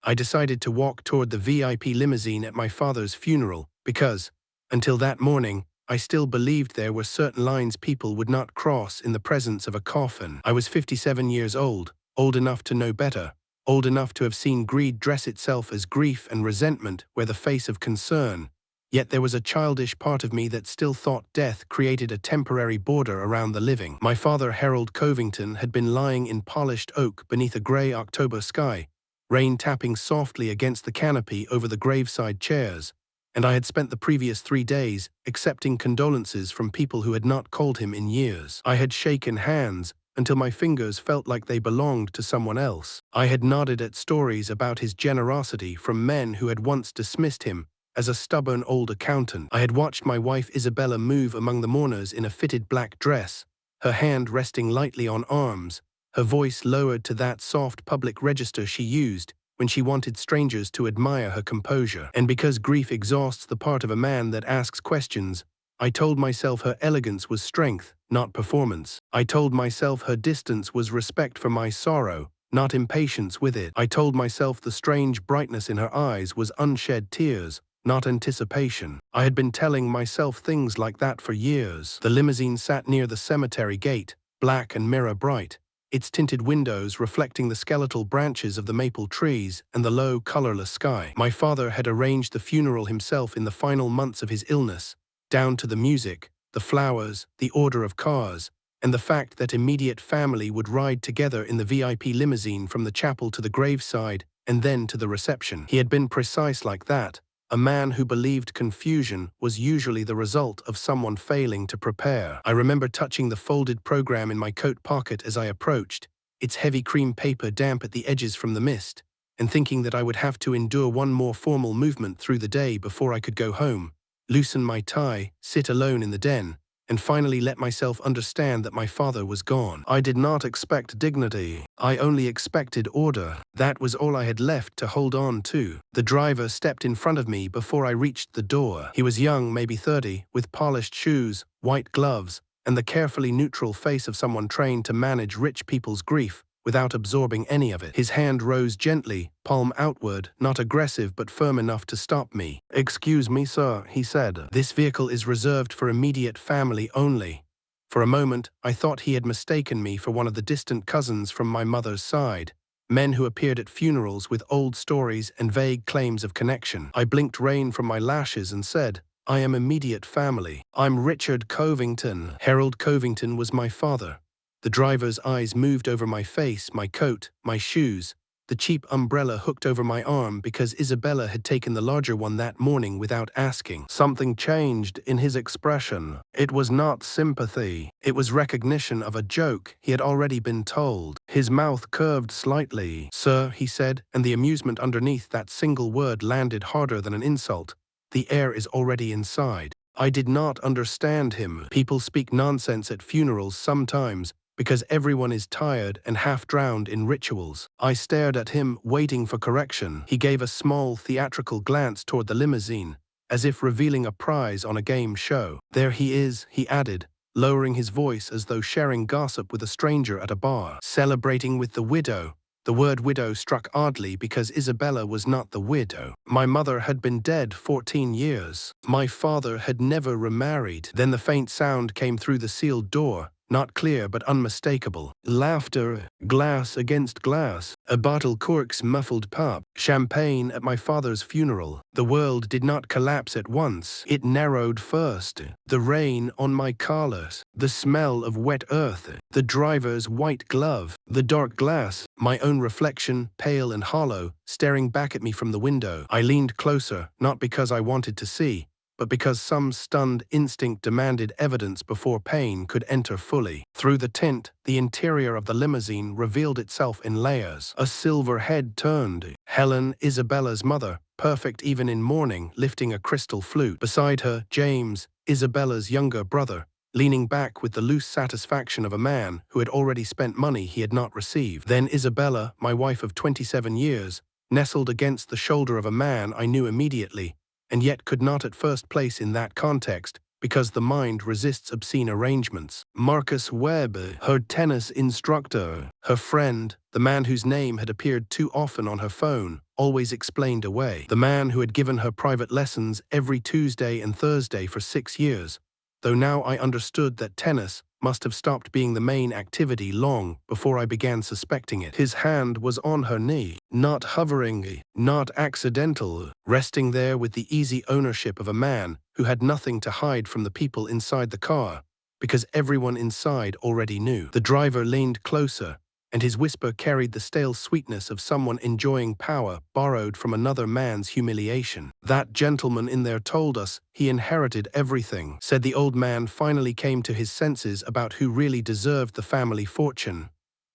I decided to walk toward the VIP limousine at my father's funeral because, until that morning, I still believed there were certain lines people would not cross in the presence of a coffin. I was 57 years old enough to know better, old enough to have seen greed dress itself as grief and resentment wear the face of concern. Yet there was a childish part of me that still thought death created a temporary border around the living. My father, Harold Covington, had been lying in polished oak beneath a grey October sky, rain tapping softly against the canopy over the graveside chairs, and I had spent the previous 3 days accepting condolences from people who had not called him in years. I had shaken hands until my fingers felt like they belonged to someone else. I had nodded at stories about his generosity from men who had once dismissed him as a stubborn old accountant. I had watched my wife Isabella move among the mourners in a fitted black dress, her hand resting lightly on arms, her voice lowered to that soft public register she used when she wanted strangers to admire her composure. And because grief exhausts the part of a man that asks questions, I told myself her elegance was strength, not performance. I told myself her distance was respect for my sorrow, not impatience with it. I told myself the strange brightness in her eyes was unshed tears, not anticipation. I had been telling myself things like that for years. The limousine sat near the cemetery gate, black and mirror bright, its tinted windows reflecting the skeletal branches of the maple trees and the low, colorless sky. My father had arranged the funeral himself in the final months of his illness, down to the music, the flowers, the order of cars, and the fact that immediate family would ride together in the VIP limousine from the chapel to the graveside and then to the reception. He had been precise like that. A man who believed confusion was usually the result of someone failing to prepare. I remember touching the folded program in my coat pocket as I approached, its heavy cream paper damp at the edges from the mist, and thinking that I would have to endure one more formal movement through the day before I could go home, loosen my tie, sit alone in the den, and finally let myself understand that my father was gone. I did not expect dignity. I only expected order. That was all I had left to hold on to. The driver stepped in front of me before I reached the door. He was young, maybe 30, with polished shoes, white gloves, and the carefully neutral face of someone trained to manage rich people's grief without absorbing any of it. His hand rose gently, palm outward, not aggressive but firm enough to stop me. "Excuse me, sir," he said. "This vehicle is reserved for immediate family only." For a moment, I thought he had mistaken me for one of the distant cousins from my mother's side, men who appeared at funerals with old stories and vague claims of connection. I blinked rain from my lashes and said, "I am immediate family. I'm Richard Covington." Harold Covington was my father. The driver's eyes moved over my face, my coat, my shoes, the cheap umbrella hooked over my arm because Isabella had taken the larger one that morning without asking. Something changed in his expression. It was not sympathy. It was recognition of a joke he had already been told. His mouth curved slightly. "Sir," he said, and the amusement underneath that single word landed harder than an insult. "The air is already inside." I did not understand him. People speak nonsense at funerals sometimes, because everyone is tired and half-drowned in rituals. I stared at him, waiting for correction. He gave a small, theatrical glance toward the limousine, as if revealing a prize on a game show. "There he is," he added, lowering his voice as though sharing gossip with a stranger at a bar. "Celebrating with the widow." The word widow struck oddly because Isabella was not the widow. My mother had been dead 14 years. My father had never remarried. Then the faint sound came through the sealed door, not clear but unmistakable. Laughter, glass against glass, a bottle cork's muffled pop, champagne at my father's funeral. The world did not collapse at once. It narrowed first. The rain on my collars, the smell of wet earth, the driver's white glove, the dark glass, my own reflection, pale and hollow, staring back at me from the window. I leaned closer, not because I wanted to see, but because some stunned instinct demanded evidence before pain could enter fully. Through the tint, the interior of the limousine revealed itself in layers. A silver head turned. Helen, Isabella's mother, perfect even in mourning, lifting a crystal flute. Beside her, James, Isabella's younger brother, leaning back with the loose satisfaction of a man who had already spent money he had not received. Then Isabella, my wife of 27 years, nestled against the shoulder of a man I knew immediately, and yet could not at first place in that context, because the mind resists obscene arrangements. Marcus Webb, her tennis instructor, her friend, the man whose name had appeared too often on her phone, always explained away. The man who had given her private lessons every Tuesday and Thursday for 6 years, though now I understood that tennis must have stopped being the main activity long before I began suspecting it. His hand was on her knee, not hovering, not accidental, resting there with the easy ownership of a man who had nothing to hide from the people inside the car, because everyone inside already knew. The driver leaned closer, and his whisper carried the stale sweetness of someone enjoying power borrowed from another man's humiliation. "That gentleman in there told us he inherited everything," said the old man. Finally came to his senses about who really deserved the family fortune.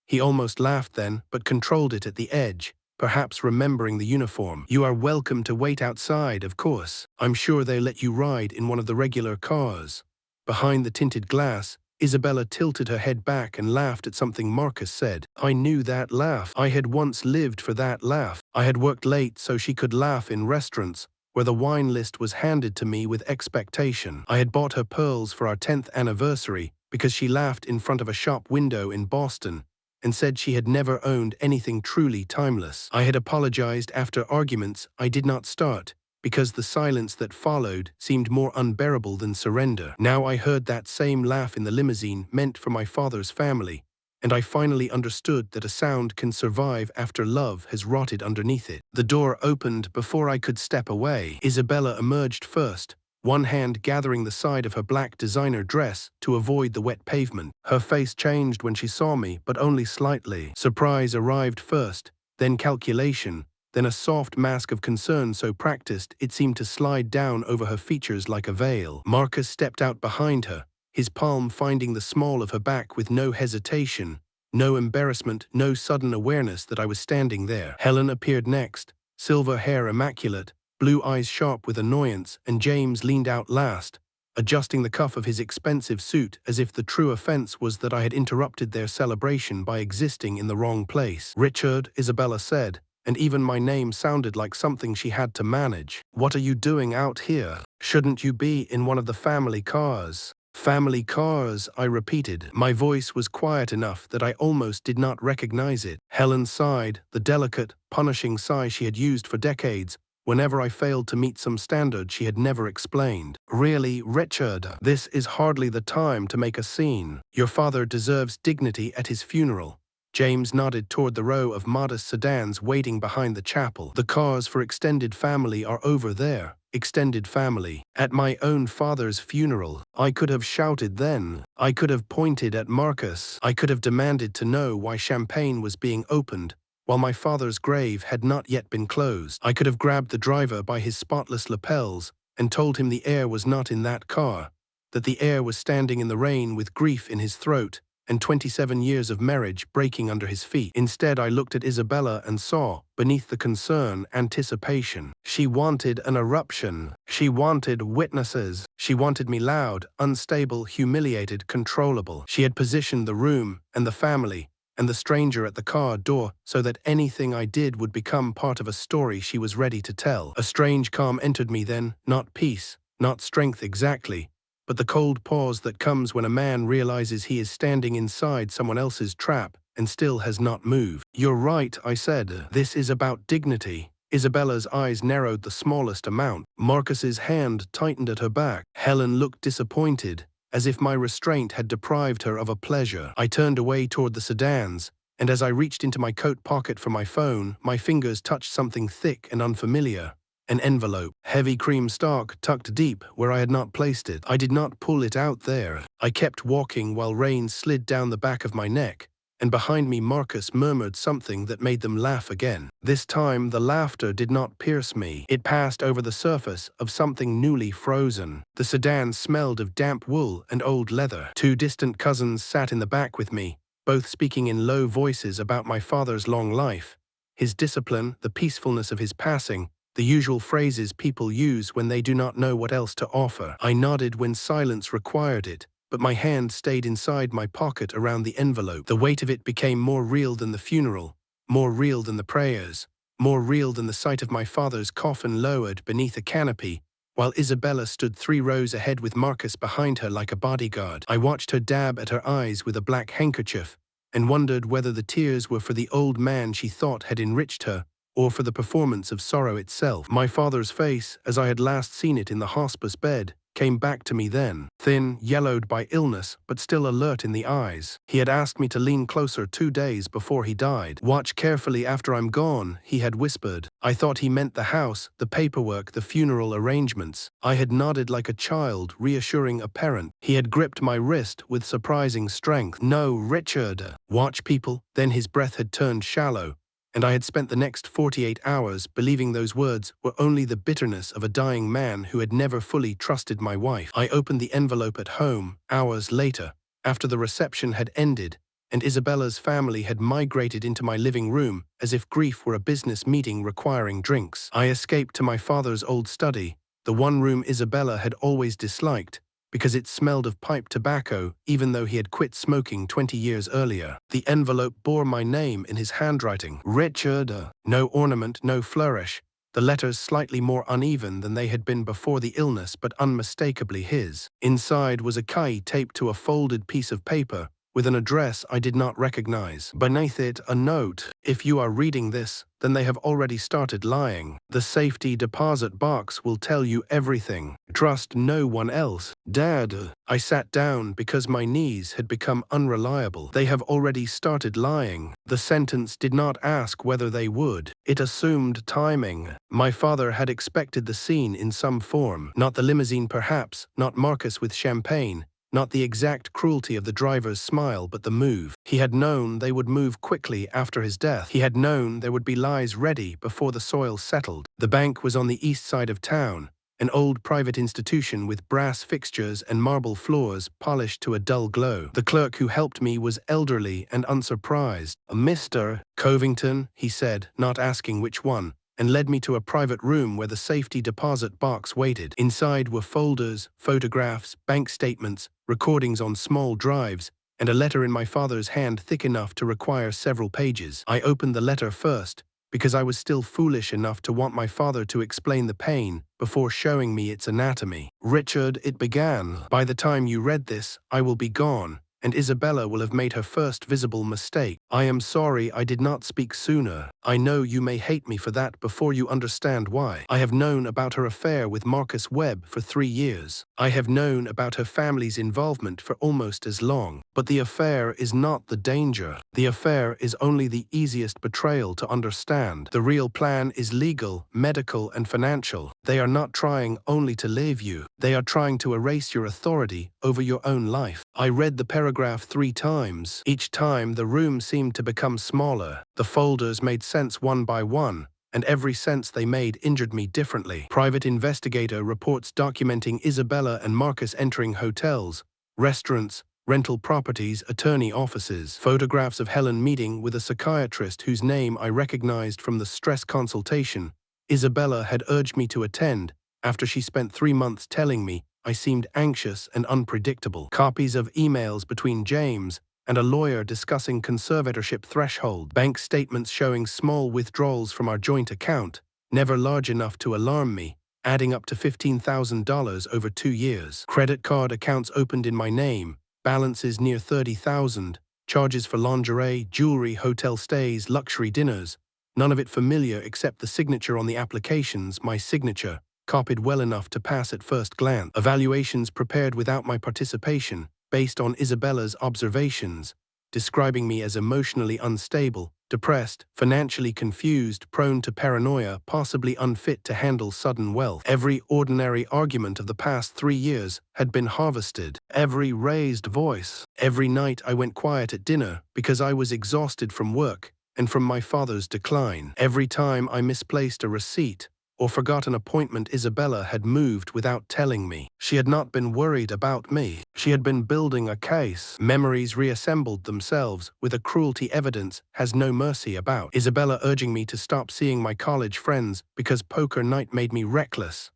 He almost laughed then, but controlled it at the edge, perhaps remembering the uniform. "You are welcome to wait outside, of course. I'm sure they let you ride in one of the regular cars." Behind the tinted glass, Isabella tilted her head back and laughed at something Marcus said. I knew that laugh. I had once lived for that laugh. I had worked late so she could laugh in restaurants, where the wine list was handed to me with expectation. I had bought her pearls for our 10th anniversary because she laughed in front of a shop window in Boston and said she had never owned anything truly timeless. I had apologized after arguments I did not start, because the silence that followed seemed more unbearable than surrender. Now I heard that same laugh in the limousine meant for my father's family, and I finally understood that a sound can survive after love has rotted underneath it. The door opened before I could step away. Isabella emerged first, one hand gathering the side of her black designer dress to avoid the wet pavement. Her face changed when she saw me, but only slightly. Surprise arrived first, then calculation, then a soft mask of concern so practiced it seemed to slide down over her features like a veil. Marcus stepped out behind her, his palm finding the small of her back with no hesitation, no embarrassment, no sudden awareness that I was standing there. Helen appeared next, silver hair immaculate, blue eyes sharp with annoyance, and James leaned out last, adjusting the cuff of his expensive suit as if the true offense was that I had interrupted their celebration by existing in the wrong place. "Richard," Isabella said, and even my name sounded like something she had to manage. "What are you doing out here? Shouldn't you be in one of the family cars?" "Family cars," I repeated. My voice was quiet enough that I almost did not recognize it. Helen sighed, the delicate, punishing sigh she had used for decades, whenever I failed to meet some standard she had never explained. "Really, Richard, this is hardly the time to make a scene. Your father deserves dignity at his funeral." James nodded toward the row of modest sedans waiting behind the chapel. "The cars for extended family are over there." Extended family. At my own father's funeral. I could have shouted then. I could have pointed at Marcus. I could have demanded to know why champagne was being opened while my father's grave had not yet been closed. I could have grabbed the driver by his spotless lapels and told him the heir was not in that car, that the heir was standing in the rain with grief in his throat and 27 years of marriage breaking under his feet. Instead, I looked at Isabella and saw, beneath the concern, anticipation. She wanted an eruption. She wanted witnesses. She wanted me loud, unstable, humiliated, controllable. She had positioned the room and the family and the stranger at the car door so that anything I did would become part of a story she was ready to tell. A strange calm entered me then, not peace, not strength exactly, but the cold pause that comes when a man realizes he is standing inside someone else's trap and still has not moved. "You're right," I said. "This is about dignity." Isabella's eyes narrowed the smallest amount. Marcus's hand tightened at her back. Helen looked disappointed, as if my restraint had deprived her of a pleasure. I turned away toward the sedans, and as I reached into my coat pocket for my phone, my fingers touched something thick and unfamiliar. An envelope, heavy cream stock, tucked deep where I had not placed it. I did not pull it out there. I kept walking while rain slid down the back of my neck, and behind me Marcus murmured something that made them laugh again. This time the laughter did not pierce me. It passed over the surface of something newly frozen. The sedan smelled of damp wool and old leather. Two distant cousins sat in the back with me, both speaking in low voices about my father's long life, his discipline, the peacefulness of his passing, the usual phrases people use when they do not know what else to offer. I nodded when silence required it, but my hand stayed inside my pocket around the envelope. The weight of it became more real than the funeral, more real than the prayers, more real than the sight of my father's coffin lowered beneath a canopy, while Isabella stood 3 rows ahead with Marcus behind her like a bodyguard. I watched her dab at her eyes with a black handkerchief and wondered whether the tears were for the old man she thought had enriched her, or for the performance of sorrow itself. My father's face, as I had last seen it in the hospice bed, came back to me then, thin, yellowed by illness, but still alert in the eyes. He had asked me to lean closer 2 days before he died. "Watch carefully after I'm gone," he had whispered. I thought he meant the house, the paperwork, the funeral arrangements. I had nodded like a child, reassuring a parent. He had gripped my wrist with surprising strength. "No, Richard. Watch people." Then his breath had turned shallow, and I had spent the next 48 hours believing those words were only the bitterness of a dying man who had never fully trusted my wife. I opened the envelope at home, hours later, after the reception had ended, and Isabella's family had migrated into my living room as if grief were a business meeting requiring drinks. I escaped to my father's old study, the one room Isabella had always disliked, because it smelled of pipe tobacco, even though he had quit smoking 20 years earlier. The envelope bore my name in his handwriting, Richard. No ornament, no flourish, the letters slightly more uneven than they had been before the illness, but unmistakably his. Inside was a key taped to a folded piece of paper, with an address I did not recognize. Beneath it, a note: "If you are reading this, then they have already started lying. The safety deposit box will tell you everything. Trust no one else. Dad." I sat down because my knees had become unreliable. "They have already started lying." The sentence did not ask whether they would. It assumed timing. My father had expected the scene in some form. Not the limousine perhaps, not Marcus with champagne, not the exact cruelty of the driver's smile, but the move. He had known they would move quickly after his death. He had known there would be lies ready before the soil settled. The bank was on the east side of town, an old private institution with brass fixtures and marble floors polished to a dull glow. The clerk who helped me was elderly and unsurprised. "Mr. Covington," he said, not asking which one, and led me to a private room where the safety deposit box waited. Inside were folders, photographs, bank statements, recordings on small drives, and a letter in my father's hand thick enough to require several pages. I opened the letter first, because I was still foolish enough to want my father to explain the pain before showing me its anatomy. "Richard," it began, "by the time you read this, I will be gone, and Isabella will have made her first visible mistake. I am sorry I did not speak sooner. I know you may hate me for that before you understand why. I have known about her affair with Marcus Webb for 3 years. I have known about her family's involvement for almost as long. But the affair is not the danger. The affair is only the easiest betrayal to understand. The real plan is legal, medical, and financial. They are not trying only to leave you. They are trying to erase your authority over your own life." I read the paragraph 3 times. Each time the room seemed to become smaller. The folders made sense one by one, and every sense they made injured me differently. Private investigator reports documenting Isabella and Marcus entering hotels, restaurants, rental properties, attorney offices. Photographs of Helen meeting with a psychiatrist whose name I recognized from the stress consultation Isabella had urged me to attend after she spent 3 months telling me I seemed anxious and unpredictable. Copies of emails between James and a lawyer discussing conservatorship threshold. Bank statements showing small withdrawals from our joint account, never large enough to alarm me, adding up to $15,000 over 2 years. Credit card accounts opened in my name, balances near $30,000, charges for lingerie, jewelry, hotel stays, luxury dinners. None of it familiar except the signature on the applications, my signature, copied well enough to pass at first glance. Evaluations prepared without my participation, based on Isabella's observations, describing me as emotionally unstable, depressed, financially confused, prone to paranoia, possibly unfit to handle sudden wealth. Every ordinary argument of the past 3 years had been harvested. Every raised voice. Every night I went quiet at dinner because I was exhausted from work and from my father's decline. Every time I misplaced a receipt or forgot an appointment, Isabella had moved without telling me. She had not been worried about me. She had been building a case. Memories reassembled themselves with a cruelty evidence has no mercy about. Isabella urging me to stop seeing my college friends because poker night made me reckless.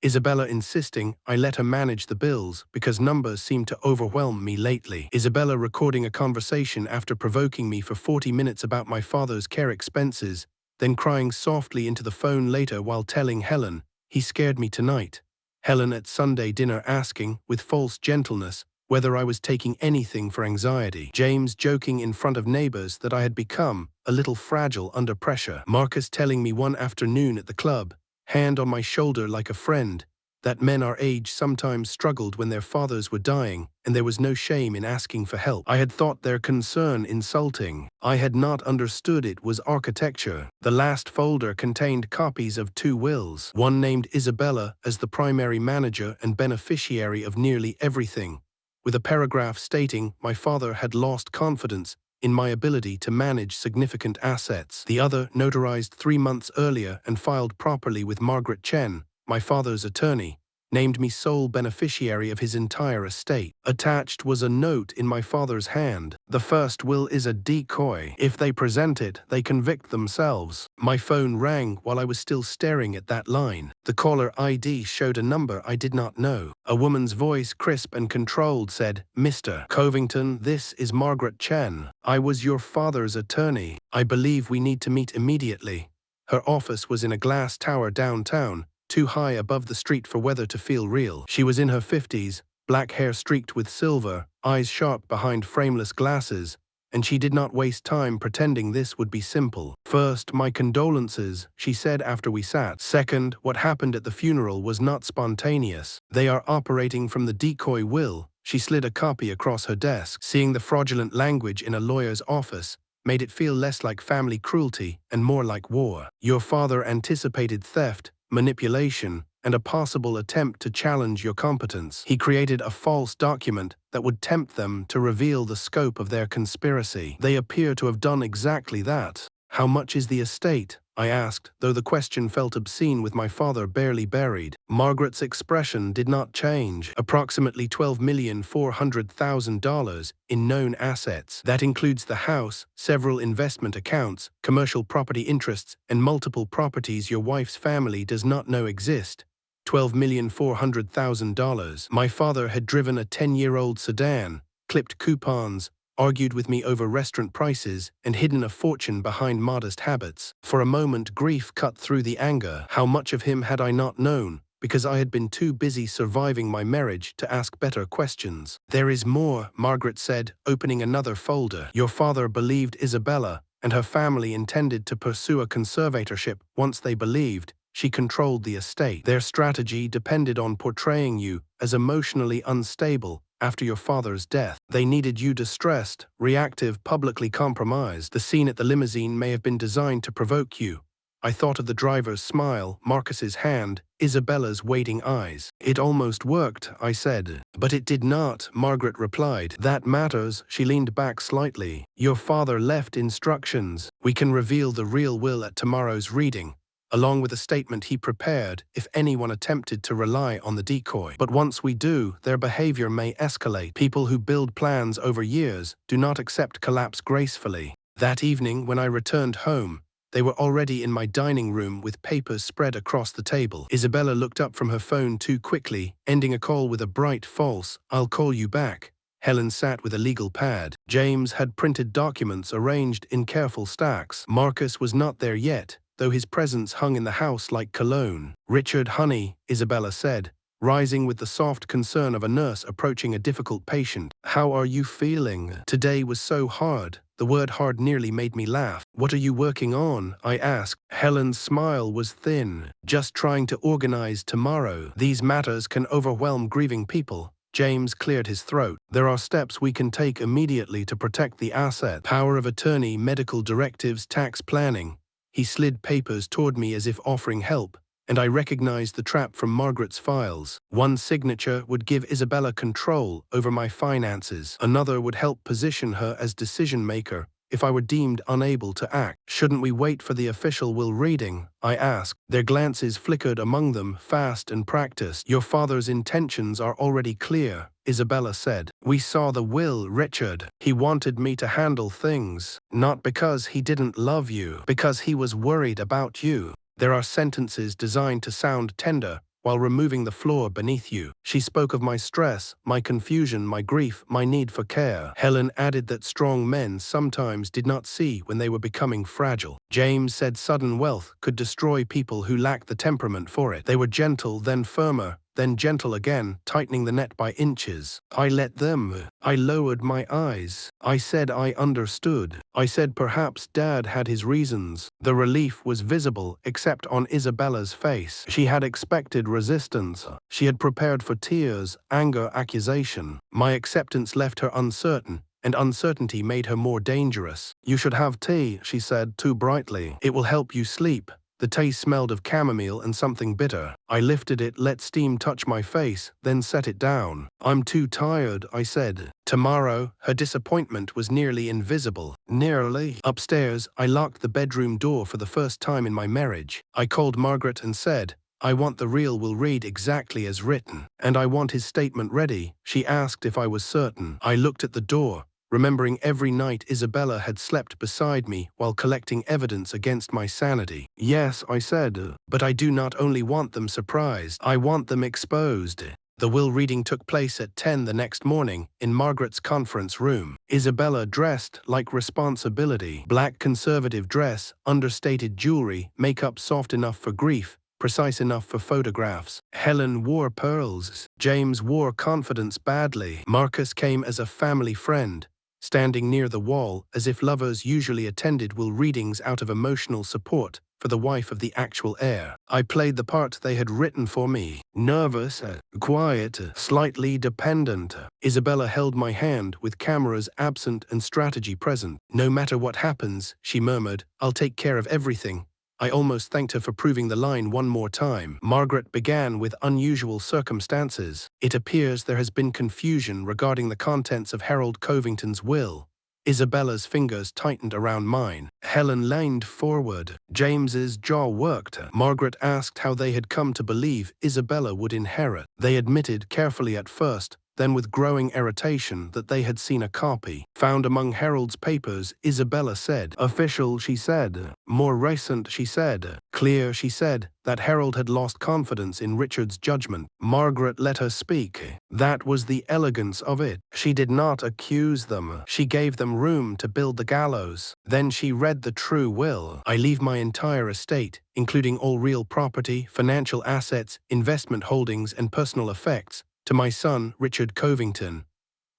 Isabella insisting I let her manage the bills because numbers seemed to overwhelm me lately. Isabella recording a conversation after provoking me for 40 minutes about my father's care expenses, then crying softly into the phone later while telling Helen, "He scared me tonight." Helen at Sunday dinner asking, with false gentleness, whether I was taking anything for anxiety. James joking in front of neighbors that I had become a little fragile under pressure. Marcus telling me one afternoon at the club, hand on my shoulder like a friend, that men our age sometimes struggled when their fathers were dying, and there was no shame in asking for help. I had thought their concern insulting. I had not understood it was architecture. The last folder contained copies of 2 wills, one named Isabella as the primary manager and beneficiary of nearly everything, with a paragraph stating my father had lost confidence in my ability to manage significant assets. The other, notarized 3 months earlier and filed properly with Margaret Chen, my father's attorney, named me sole beneficiary of his entire estate. Attached was a note in my father's hand. The first will is a decoy. If they present it, they convict themselves. My phone rang while I was still staring at that line. The caller ID showed a number I did not know. A woman's voice, crisp and controlled, said, "Mr. Covington, this is Margaret Chen. I was your father's attorney. I believe we need to meet immediately." Her office was in a glass tower downtown, too high above the street for weather to feel real. She was in her 50s, black hair streaked with silver, eyes sharp behind frameless glasses, and she did not waste time pretending this would be simple. "First, my condolences," she said after we sat. "Second, what happened at the funeral was not spontaneous. They are operating from the decoy will." She slid a copy across her desk. Seeing the fraudulent language in a lawyer's office made it feel less like family cruelty and more like war. "Your father anticipated theft, manipulation, and a possible attempt to challenge your competence. He created a false document that would tempt them to reveal the scope of their conspiracy. They appear to have done exactly that." "How much is the estate?" I asked, though the question felt obscene with my father barely buried. Margaret's expression did not change. "Approximately $12,400,000 in known assets. That includes the house, several investment accounts, commercial property interests, and multiple properties your wife's family does not know exist. $12,400,000. My father had driven a 10-year-old sedan, clipped coupons, argued with me over restaurant prices, and hidden a fortune behind modest habits. For a moment grief cut through the anger. How much of him had I not known, because I had been too busy surviving my marriage to ask better questions. "There is more," Margaret said, opening another folder. "Your father believed Isabella and her family intended to pursue a conservatorship once they believed she controlled the estate. Their strategy depended on portraying you as emotionally unstable after your father's death. They needed you distressed, reactive, publicly compromised. The scene at the limousine may have been designed to provoke you." I thought of the driver's smile, Marcus's hand, Isabella's waiting eyes. "It almost worked," I said. "But it did not," Margaret replied. "That matters." She leaned back slightly. "Your father left instructions. We can reveal the real will at tomorrow's reading, along with a statement he prepared if anyone attempted to rely on the decoy. But once we do, their behavior may escalate. People who build plans over years do not accept collapse gracefully." That evening, when I returned home, they were already in my dining room with papers spread across the table. Isabella looked up from her phone too quickly, ending a call with a bright false, "I'll call you back." Helen sat with a legal pad. James had printed documents arranged in careful stacks. Marcus was not there yet, though his presence hung in the house like cologne. "Richard, honey," Isabella said, rising with the soft concern of a nurse approaching a difficult patient. "How are you feeling? Today was so hard." The word hard nearly made me laugh. "What are you working on?" I asked. Helen's smile was thin. "Just trying to organize tomorrow. These matters can overwhelm grieving people." James cleared his throat. "There are steps we can take immediately to protect the asset. Power of attorney, medical directives, tax planning." He slid papers toward me as if offering help, and I recognized the trap from Margaret's files. One signature would give Isabella control over my finances. Another would help position her as decision-maker if I were deemed unable to act. "Shouldn't we wait for the official will reading?" I asked. Their glances flickered among them, fast and practiced. "Your father's intentions are already clear," Isabella said. "We saw the will, Richard. He wanted me to handle things, not because he didn't love you, because he was worried about you. There are sentences designed to sound tender while removing the floor beneath you." She spoke of my stress, my confusion, my grief, my need for care. Helen added that strong men sometimes did not see when they were becoming fragile. James said sudden wealth could destroy people who lacked the temperament for it. They were gentle, then firmer, then gentle again, tightening the net by inches. I let them. I lowered my eyes. I said I understood. I said perhaps Dad had his reasons. The relief was visible, except on Isabella's face. She had expected resistance. She had prepared for tears, anger, accusation. My acceptance left her uncertain, and uncertainty made her more dangerous. "You should have tea," she said too brightly. "It will help you sleep." The tea smelled of chamomile and something bitter. I lifted it, let steam touch my face, then set it down. "I'm too tired," I said. "Tomorrow." Her disappointment was nearly invisible. Nearly. Upstairs, I locked the bedroom door for the first time in my marriage. I called Margaret and said, "I want the real will read exactly as written. And I want his statement ready." She asked if I was certain. I looked at the door, remembering every night Isabella had slept beside me while collecting evidence against my sanity. "Yes," I said, "but I do not only want them surprised, I want them exposed." The will reading took place at 10 the next morning in Margaret's conference room. Isabella dressed like responsibility. Black conservative dress, understated jewelry, makeup soft enough for grief, precise enough for photographs. Helen wore pearls. James wore confidence badly. Marcus came as a family friend, standing near the wall as if lovers usually attended will readings out of emotional support for the wife of the actual heir. I played the part they had written for me. Nervous, quiet, slightly dependent. Isabella held my hand with cameras absent and strategy present. "No matter what happens," she murmured, "I'll take care of everything." I almost thanked her for proving the line one more time. Margaret began with unusual circumstances. "It appears there has been confusion regarding the contents of Harold Covington's will." Isabella's fingers tightened around mine. Helen leaned forward. James's jaw worked. Margaret asked how they had come to believe Isabella would inherit. They admitted carefully at first, then with growing irritation, that they had seen a copy. "Found among Harold's papers," Isabella said. "Official," she said. "More recent," she said. "Clear," she said, that Harold had lost confidence in Richard's judgment. Margaret let her speak. That was the elegance of it. She did not accuse them. She gave them room to build the gallows. Then she read the true will. "I leave my entire estate, including all real property, financial assets, investment holdings, and personal effects, to my son, Richard Covington."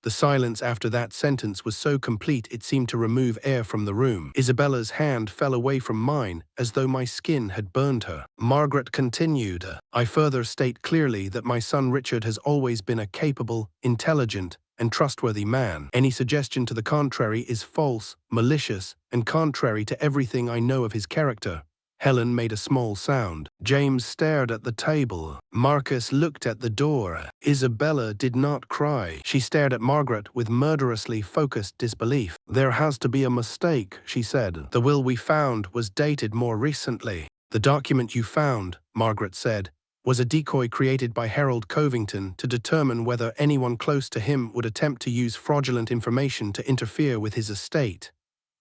The silence after that sentence was so complete it seemed to remove air from the room. Isabella's hand fell away from mine, as though my skin had burned her. Margaret continued, "I further state clearly that my son Richard has always been a capable, intelligent, and trustworthy man. Any suggestion to the contrary is false, malicious, and contrary to everything I know of his character." Helen made a small sound. James stared at the table. Marcus looked at the door. Isabella did not cry. She stared at Margaret with murderously focused disbelief. "There has to be a mistake," she said. "The will we found was dated more recently." "The document you found," Margaret said, "was a decoy created by Harold Covington to determine whether anyone close to him would attempt to use fraudulent information to interfere with his estate."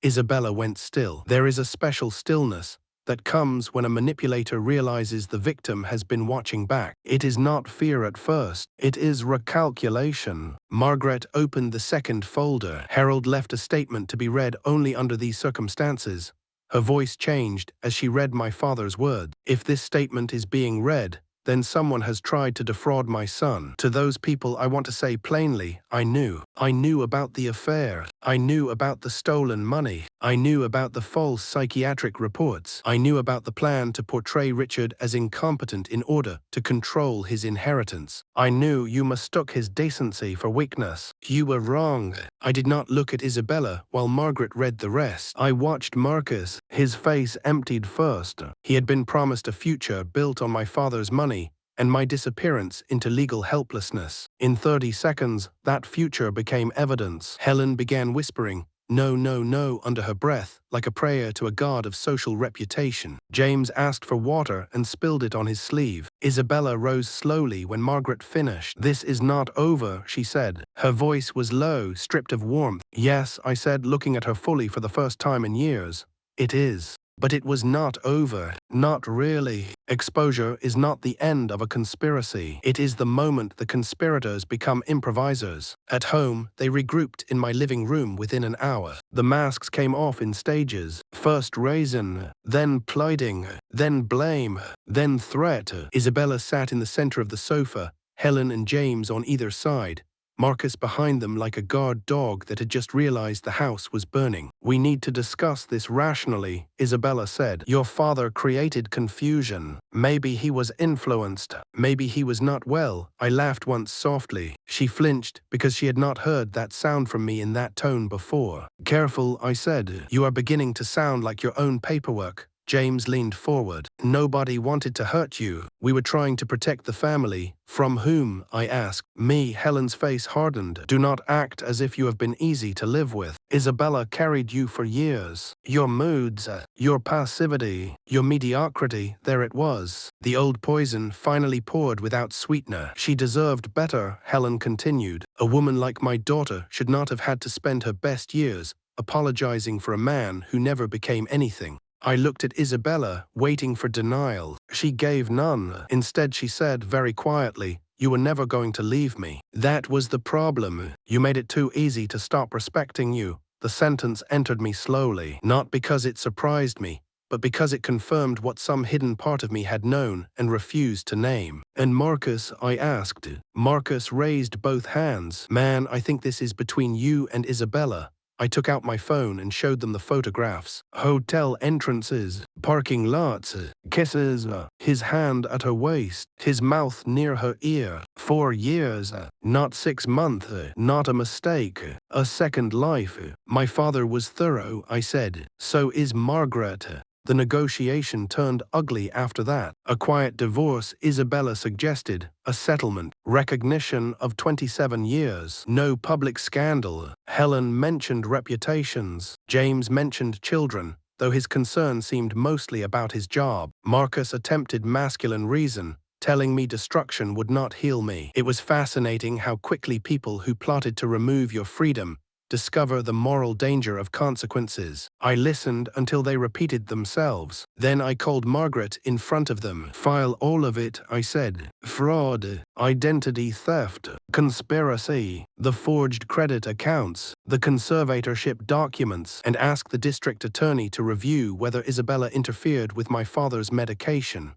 Isabella went still. There is a special stillness that comes when a manipulator realizes the victim has been watching back. It is not fear at first. It is recalculation. Margaret opened the second folder. Harold left a statement to be read only under these circumstances. Her voice changed as she read my father's words. "If this statement is being read, then someone has tried to defraud my son. To those people I want to say plainly, I knew. I knew about the affair. I knew about the stolen money. I knew about the false psychiatric reports. I knew about the plan to portray Richard as incompetent in order to control his inheritance. I knew you mistook his decency for weakness. You were wrong." I did not look at Isabella while Margaret read the rest. I watched Marcus. His face emptied first. He had been promised a future built on my father's money and my disappearance into legal helplessness. In 30 seconds, that future became evidence. Helen began whispering, "No, no, no," under her breath, like a prayer to a god of social reputation. James asked for water and spilled it on his sleeve. Isabella rose slowly when Margaret finished. "This is not over," she said. Her voice was low, stripped of warmth. "Yes," I said, looking at her fully for the first time in years. "It is." But it was not over. Not really. Exposure is not the end of a conspiracy. It is the moment the conspirators become improvisers. At home, they regrouped in my living room within an hour. The masks came off in stages. First reason, then pleading, then blame, then threat. Isabella sat in the center of the sofa, Helen and James on either side, Marcus behind them like a guard dog that had just realized the house was burning. "We need to discuss this rationally," Isabella said. "Your father created confusion. Maybe he was influenced. Maybe he was not well." I laughed once softly. She flinched because she had not heard that sound from me in that tone before. "Careful," I said. "You are beginning to sound like your own paperwork." James leaned forward. "Nobody wanted to hurt you. We were trying to protect the family." "From whom?" I asked. "Me." Helen's face hardened. "Do not act as if you have been easy to live with. Isabella carried you for years. Your moods, your passivity, your mediocrity, there it was." The old poison finally poured without sweetener. "She deserved better," Helen continued. "A woman like my daughter should not have had to spend her best years apologizing for a man who never became anything." I looked at Isabella, waiting for denial. She gave none. Instead, she said very quietly, "You were never going to leave me. That was the problem. You made it too easy to stop respecting you." The sentence entered me slowly, not because it surprised me, but because it confirmed what some hidden part of me had known and refused to name. "And Marcus?" I asked. Marcus raised both hands. "Man, I think this is between you and Isabella." I took out my phone and showed them the photographs. Hotel entrances, parking lots, kisses, his hand at her waist, his mouth near her ear. 4 years, not 6 months, not a mistake, a second life. "My father was thorough," I said. "So is Margaret." The negotiation turned ugly after that. A quiet divorce, Isabella suggested, a settlement, recognition of 27 years, no public scandal. Helen mentioned reputations. James mentioned children, though his concern seemed mostly about his job. Marcus attempted masculine reason, telling me destruction would not heal me. It was fascinating how quickly people who plotted to remove your freedom discover the moral danger of consequences. I listened until they repeated themselves. Then I called Margaret in front of them. "File all of it," I said. "Fraud, identity theft, conspiracy, the forged credit accounts, the conservatorship documents, and ask the district attorney to review whether Isabella interfered with my father's medication."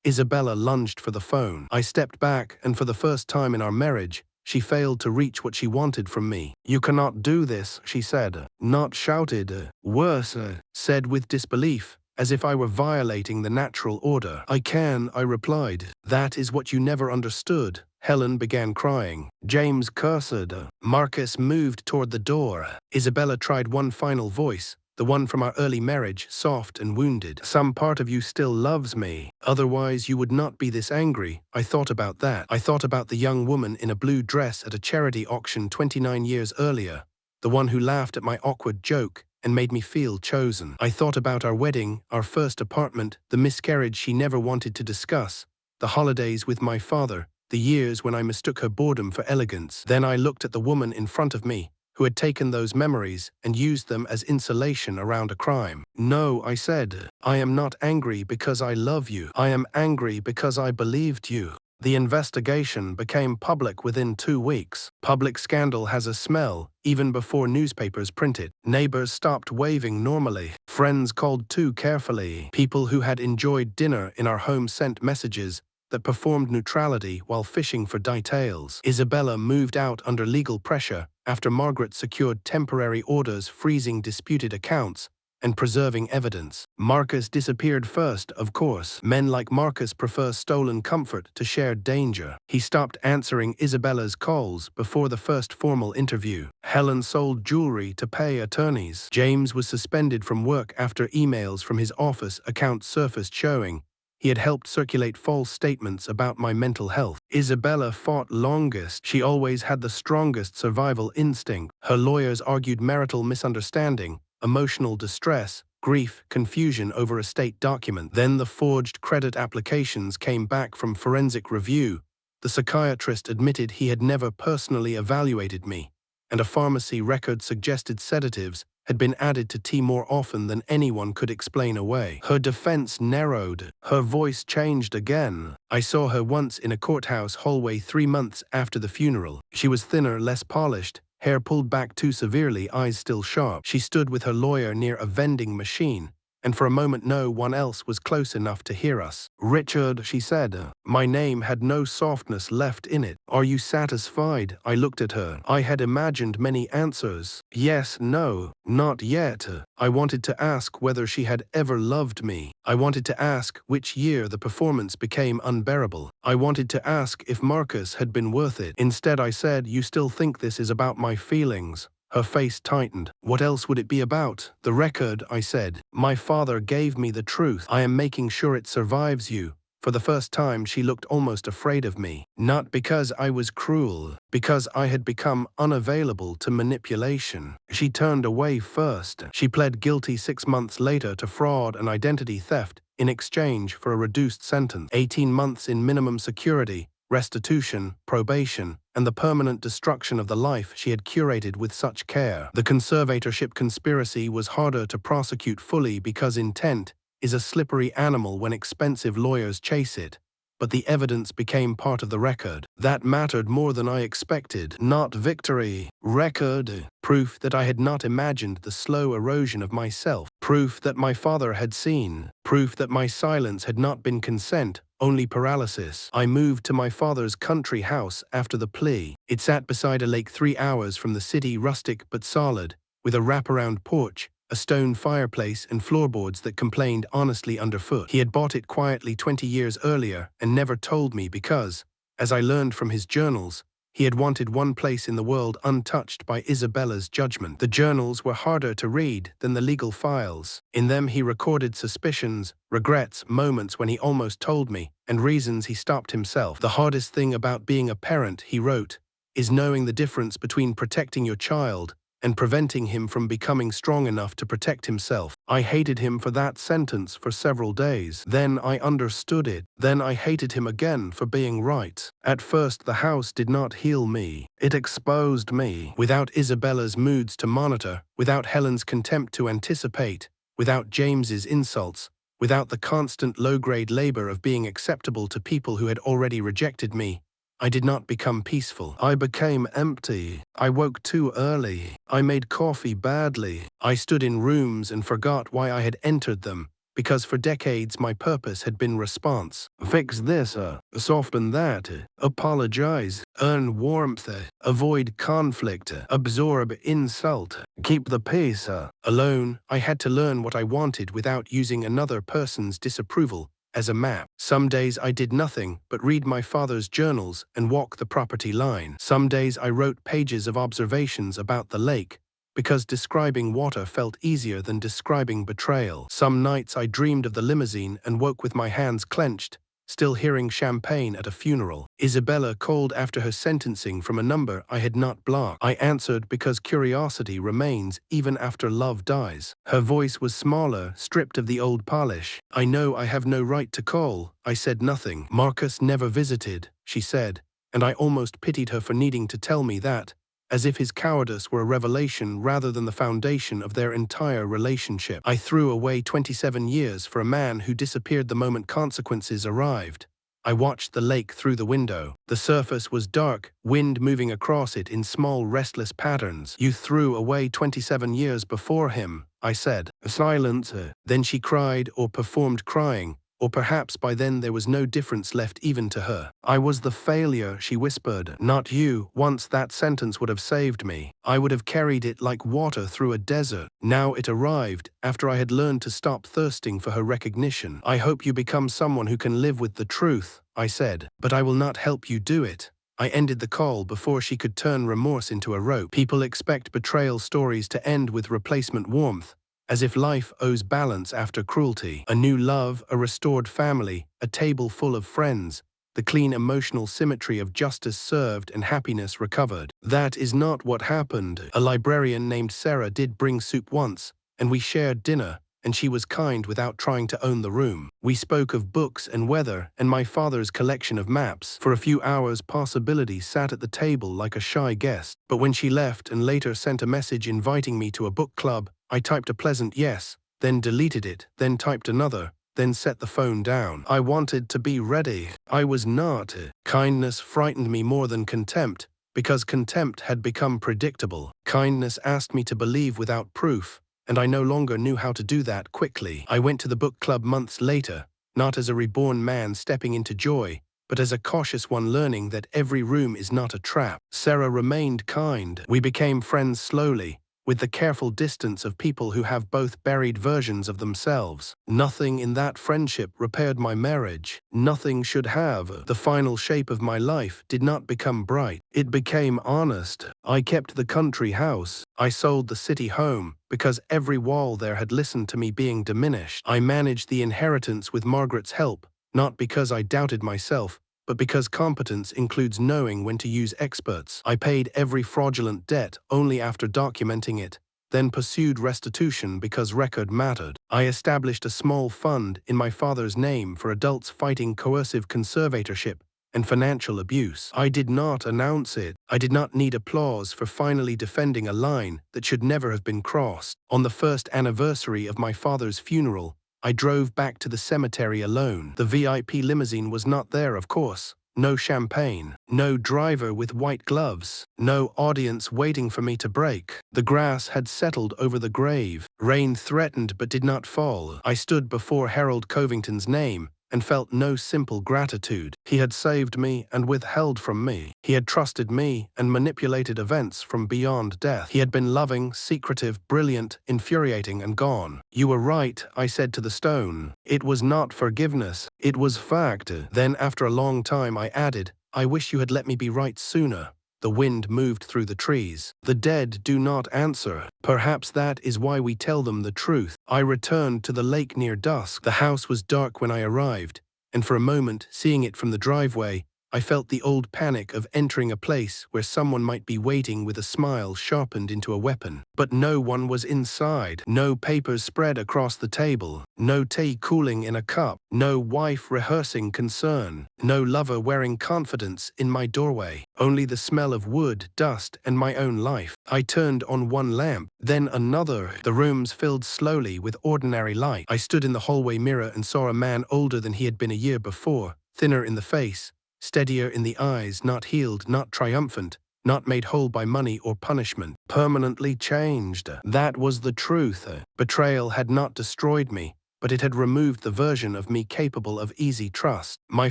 Isabella lunged for the phone. I stepped back, and for the first time in our marriage, she failed to reach what she wanted from me. "You cannot do this," she said. Not shouted. Worse, said with disbelief, as if I were violating the natural order. "I can," I replied. "That is what you never understood." Helen began crying. James cursed. Marcus moved toward the door. Isabella tried one final voice, the one from our early marriage, soft and wounded. "Some part of you still loves me. Otherwise you would not be this angry." I thought about that. I thought about the young woman in a blue dress at a charity auction 29 years earlier, the one who laughed at my awkward joke and made me feel chosen. I thought about our wedding, our first apartment, the miscarriage she never wanted to discuss, the holidays with my father, the years when I mistook her boredom for elegance. Then I looked at the woman in front of me, who had taken those memories and used them as insulation around a crime. "No," I said. "I am not angry because I love you. I am angry because I believed you." The investigation became public within 2 weeks. Public scandal has a smell, even before newspapers print it. Neighbors stopped waving normally. Friends called too carefully. People who had enjoyed dinner in our home sent messages that performed neutrality while fishing for details. Isabella moved out under legal pressure after Margaret secured temporary orders freezing disputed accounts and preserving evidence. Marcus disappeared first, of course. Men like Marcus prefer stolen comfort to shared danger. He stopped answering Isabella's calls before the first formal interview. Helen sold jewelry to pay attorneys. James was suspended from work after emails from his office account surfaced showing he had helped circulate false statements about my mental health. Isabella fought longest. She always had the strongest survival instinct. Her lawyers argued marital misunderstanding, emotional distress, grief, confusion over estate document. Then the forged credit applications came back from forensic review. The psychiatrist admitted he had never personally evaluated me, and a pharmacy record suggested sedatives had been added to tea more often than anyone could explain away. Her defense narrowed. Her voice changed again. I saw her once in a courthouse hallway 3 months after the funeral. She was thinner, less polished, hair pulled back too severely, eyes still sharp. She stood with her lawyer near a vending machine, and for a moment no one else was close enough to hear us. "Richard," she said. My name had no softness left in it. "Are you satisfied?" I looked at her. I had imagined many answers. Yes, no, not yet. I wanted to ask whether she had ever loved me. I wanted to ask which year the performance became unbearable. I wanted to ask if Marcus had been worth it. Instead I said, "You still think this is about my feelings?" Her face tightened. "What else would it be about?" "The record," I said. "My father gave me the truth. I am making sure it survives you." For the first time she looked almost afraid of me. Not because I was cruel, because I had become unavailable to manipulation. She turned away first. She pled guilty 6 months later to fraud and identity theft in exchange for a reduced sentence. 18 months in minimum security, restitution, probation, and the permanent destruction of the life she had curated with such care. The conservatorship conspiracy was harder to prosecute fully because intent is a slippery animal when expensive lawyers chase it, but the evidence became part of the record. That mattered more than I expected. Not victory. Record. Proof that I had not imagined the slow erosion of myself. Proof that my father had seen. Proof that my silence had not been consent, only paralysis. I moved to my father's country house after the plea. It sat beside a lake 3 hours from the city, rustic but solid, with a wraparound porch, a stone fireplace, and floorboards that complained honestly underfoot. He had bought it quietly 20 years earlier and never told me because, as I learned from his journals, he had wanted one place in the world untouched by Isabella's judgment. The journals were harder to read than the legal files. In them he recorded suspicions, regrets, moments when he almost told me, and reasons he stopped himself. "The hardest thing about being a parent," he wrote, "is knowing the difference between protecting your child and preventing him from becoming strong enough to protect himself." I hated him for that sentence for several days. Then I understood it. Then I hated him again for being right. At first the house did not heal me. It exposed me. Without Isabella's moods to monitor, without Helen's contempt to anticipate, without James's insults, without the constant low-grade labor of being acceptable to people who had already rejected me, I did not become peaceful. I became empty. I woke too early. I made coffee badly. I stood in rooms and forgot why I had entered them, because for decades my purpose had been response. Fix this, soften that, apologize, earn warmth, avoid conflict, absorb insult, keep the peace. Alone, I had to learn what I wanted without using another person's disapproval as a map. Some days I did nothing but read my father's journals and walk the property line. Some days I wrote pages of observations about the lake, because describing water felt easier than describing betrayal. Some nights I dreamed of the limousine and woke with my hands clenched, still hearing champagne at a funeral. Isabella called after her sentencing from a number I had not blocked. I answered because curiosity remains even after love dies. Her voice was smaller, stripped of the old polish. "I know I have no right to call." I said nothing. "Marcus never visited," she said, and I almost pitied her for needing to tell me that, as if his cowardice were a revelation rather than the foundation of their entire relationship. I threw away 27 years for a man who disappeared the moment consequences arrived. I watched the lake through the window. The surface was dark, wind moving across it in small, restless patterns. "You threw away 27 years before him," I said. Silence. Then she cried or performed crying, or perhaps by then there was no difference left even to her. "I was the failure," she whispered. "Not you." Once that sentence would have saved me. I would have carried it like water through a desert. Now it arrived, after I had learned to stop thirsting for her recognition. "I hope you become someone who can live with the truth," I said. "But I will not help you do it." I ended the call before she could turn remorse into a rope. People expect betrayal stories to end with replacement warmth, as if life owes balance after cruelty. A new love, a restored family, a table full of friends, the clean emotional symmetry of justice served and happiness recovered. That is not what happened. A librarian named Sarah did bring soup once, and we shared dinner, and she was kind without trying to own the room. We spoke of books and weather and my father's collection of maps. For a few hours, Possibility sat at the table like a shy guest. But when she left and later sent a message inviting me to a book club, I typed a pleasant yes, then deleted it, then typed another, then set the phone down. I wanted to be ready. I was not. Kindness frightened me more than contempt, because contempt had become predictable. Kindness asked me to believe without proof, and I no longer knew how to do that quickly. I went to the book club months later, not as a reborn man stepping into joy, but as a cautious one learning that every room is not a trap. Sarah remained kind. We became friends slowly, with the careful distance of people who have both buried versions of themselves. Nothing in that friendship repaired my marriage. Nothing should have. The final shape of my life did not become bright. It became honest. I kept the country house. I sold the city home, because every wall there had listened to me being diminished. I managed the inheritance with Margaret's help, not because I doubted myself, but because competence includes knowing when to use experts. I paid every fraudulent debt only after documenting it, then pursued restitution because record mattered. I established a small fund in my father's name for adults fighting coercive conservatorship and financial abuse. I did not announce it. I did not need applause for finally defending a line that should never have been crossed. On the first anniversary of my father's funeral, I drove back to the cemetery alone. The VIP limousine was not there, of course. No champagne, no driver with white gloves, no audience waiting for me to break. The grass had settled over the grave. Rain threatened but did not fall. I stood before Harold Covington's name and felt no simple gratitude. He had saved me and withheld from me. He had trusted me and manipulated events from beyond death. He had been loving, secretive, brilliant, infuriating, and gone. "You were right," I said to the stone. "It was not forgiveness, it was fact." Then, after a long time, I added, "I wish you had let me be right sooner." The wind moved through the trees. The dead do not answer. Perhaps that is why we tell them the truth. I returned to the lake near dusk. The house was dark when I arrived, and for a moment, seeing it from the driveway, I felt the old panic of entering a place where someone might be waiting with a smile sharpened into a weapon. But no one was inside. No papers spread across the table. No tea cooling in a cup. No wife rehearsing concern. No lover wearing confidence in my doorway. Only the smell of wood, dust, and my own life. I turned on one lamp, then another. The rooms filled slowly with ordinary light. I stood in the hallway mirror and saw a man older than he had been a year before, thinner in the face, steadier in the eyes, not healed, not triumphant, not made whole by money or punishment, permanently changed. That was the truth. Betrayal had not destroyed me, but it had removed the version of me capable of easy trust. My